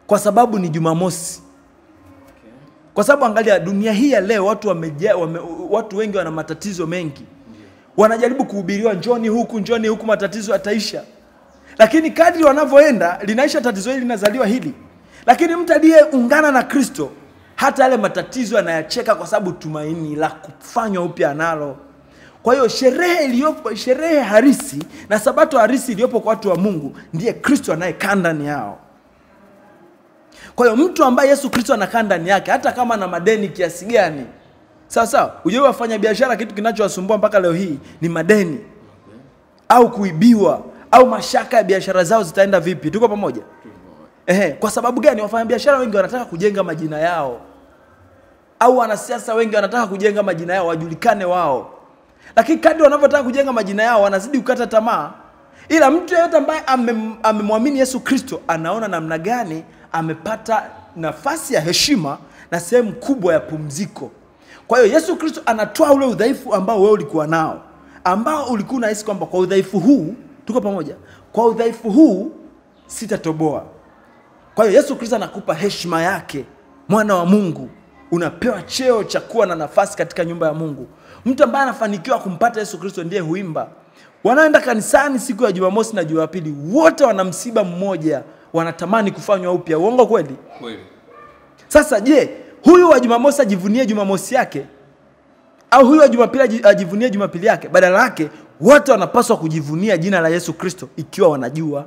kwa sababu ni Jumamosi. Kwa sababu angalia dunia hii ya leo watu wengi wana matatizo mengi. Wanajaribu kuhubiriwa njoni huku matatizo yataisha. Lakini kadri wanavyoenda linaisha tatizo hili linazaliwa hili. Lakini mtu aliyeungana na Kristo hata yale matatizo anayacheka kwa sababu tumaini la kufanywa upya analo. Kwa hiyo sherehe harisi na Sabato harisi iliyopo kwa watu wa Mungu ndiye Kristo anayekaa ndani yao. Kwa hiyo mtu ambaye Yesu Kristo anakaa ndani yake, hata kama na madeni kiasi gani, sawa, uje wafanya biashara, kitu kinachowasumbua mpaka leo hii ni madeni au kuibiwa au mashaka ya biashara zao zitaenda vipi. Tuko pamoja? Kwa sababu gani? Wafanya biashara wengi wanataka kujenga majina yao, au wanasiasa wengi wanataka kujenga majina yao wajulikane wao. Lakini kadri wanavyotaka kujenga majina yao wanazidi kukata tamaa. Ila mtu yeyote ambaye amemwamini Yesu Kristo anaona namna gani amepata nafasi ya heshima na sehemu kubwa ya pumziko. Kwa hiyo Yesu Kristo anatoa ule udhaifu ambao wewe ulikuwa nao, ambao ulikuwa unahisi kwamba kwa udhaifu huu, tuko pamoja, kwa udhaifu huu sitatoboa. Kwa hiyo Yesu Kristo anakupa heshima yake, mwana wa Mungu, unapewa cheo cha kuwa na nafasi katika nyumba ya Mungu. Mtu ambaye anafanikiwa kumpata Yesu Kristo ndiye huimba. Wanaenda kanisani siku ya Jumamosi na Jumapili, wote wana msiba mmoja, wanatamani kufanywa upya. Uongo kweli? Kweli. Sasa je, huyu wa Jumamosi ajivunie Jumamosi yake? Au huyu wa Jumapili ajivunie Jumapili yake? Badala yake wote wanapaswa kujivunia jina la Yesu Kristo ikiwa wanajua.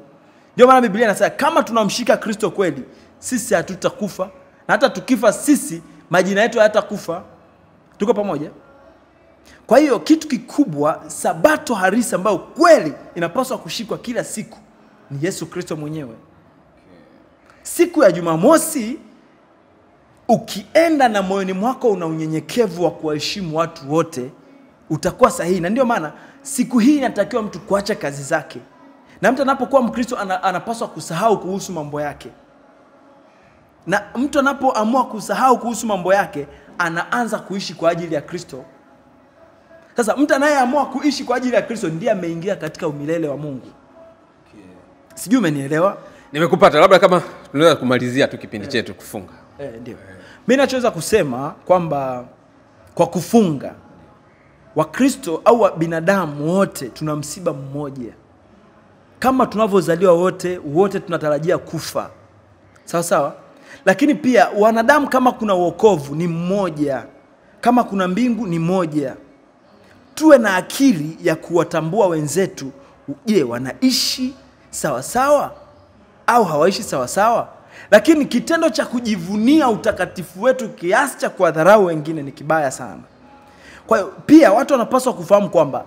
Ndio maana Biblia inasema kama tunamshika Kristo kweli, sisi hatutakufa, na hata tukifa sisi majina yetu hayatakufa. Tuko pamoja? Kwa hiyo kitu kikubwa, sabato harisi ambayo kweli inapaswa kushikwa kila siku ni Yesu Kristo mwenyewe. Siku ya Jumamosi ukienda na moyoni mwako una unyenyekevu wa kuwaheshimu watu wote, utakuwa sahihi. Na ndio maana siku hii inatakiwa mtu kuacha kazi zake. Na mtu anapokuwa Mkristo anapaswa kusahau kuhusu mambo yake. Na mtu anapoamua kusahau kuhusu mambo yake, anaanza kuishi kwa ajili ya Kristo. Sasa mtu anayeamua kuishi kwa ajili ya Kristo ndiye ameingia katika umilele wa Mungu. Sijui umenielewa? Nimekupata. Labda kama tunaweza kumalizia tu kipindi chetu kufunga. Ndio. Mimi nachoweza kusema kwamba kwa kufunga Wakristo au binadamu wote tuna msiba mmoja. Kama tunavyozaliwa wote tunatarajia kufa. Sawa sawa? Lakini pia wanadamu, kama kuna wokovu ni mmoja, kama kuna mbingu ni moja. Tuwe na akili ya kuwatambua wenzetu, je, wanaishi sawa sawa au hawaishi sawa sawa? Lakini kitendo cha kujivunia utakatifu wetu kiasi cha kuwadharau wengine ni kibaya sana. Kwa hiyo pia watu wanapaswa kufahamu kwamba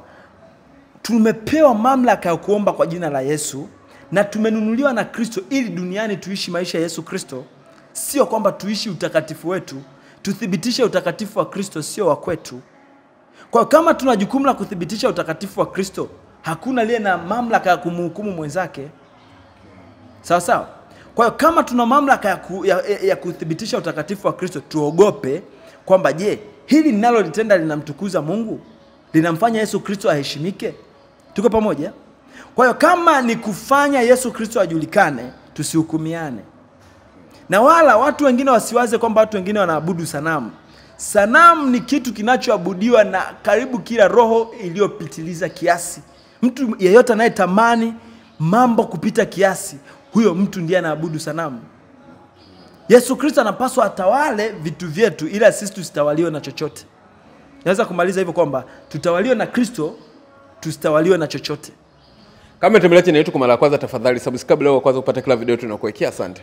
tumepewa mamlaka ya kuomba kwa jina la Yesu, na tumenunuliwa na Kristo ili duniani tuishi maisha ya Yesu Kristo. Sio kwamba tuishi utakatifu wetu, tuthibitishe utakatifu wa Kristo, sio wa kwetu. Kwa kama tuna jukumu la kuthibitisha utakatifu wa Kristo, hakuna aliye na mamlaka ya kumhukumu mwenzake. Sawa sawa? Kwa hiyo kama tuna mamlaka ya kuthibitisha utakatifu wa Kristo, tuogope kwamba je, hili ninalolitenda linamtukuza Mungu? Linamfanya Yesu Kristo aheshimike? Tuko pamoja? Kwa hiyo kama ni kufanya Yesu Kristo ajulikane, tusihukumiane. Na wala watu wengine wasiwaze kwamba watu wengine wanaabudu sanamu. Sanamu ni kitu kinachoabudiwa na karibu kila roho iliyopitiliza kiasi. Mtu yeyote anayetamani mambo kupita kiasi, huyo mtu ndiye anaabudu sanamu. Yesu Kristo anapaswa atawale vitu vyetu, ila sisi tusitawaliwe na chochote. Naweza kumaliza hivyo kwamba tutawaliwe na Kristo, tusitawaliwe na chochote. Kama umetembelea channel yetu kwa mara ya kwanza, tafadhali subscribe leo kwanza kupata kila video tunakuwekea. Asante.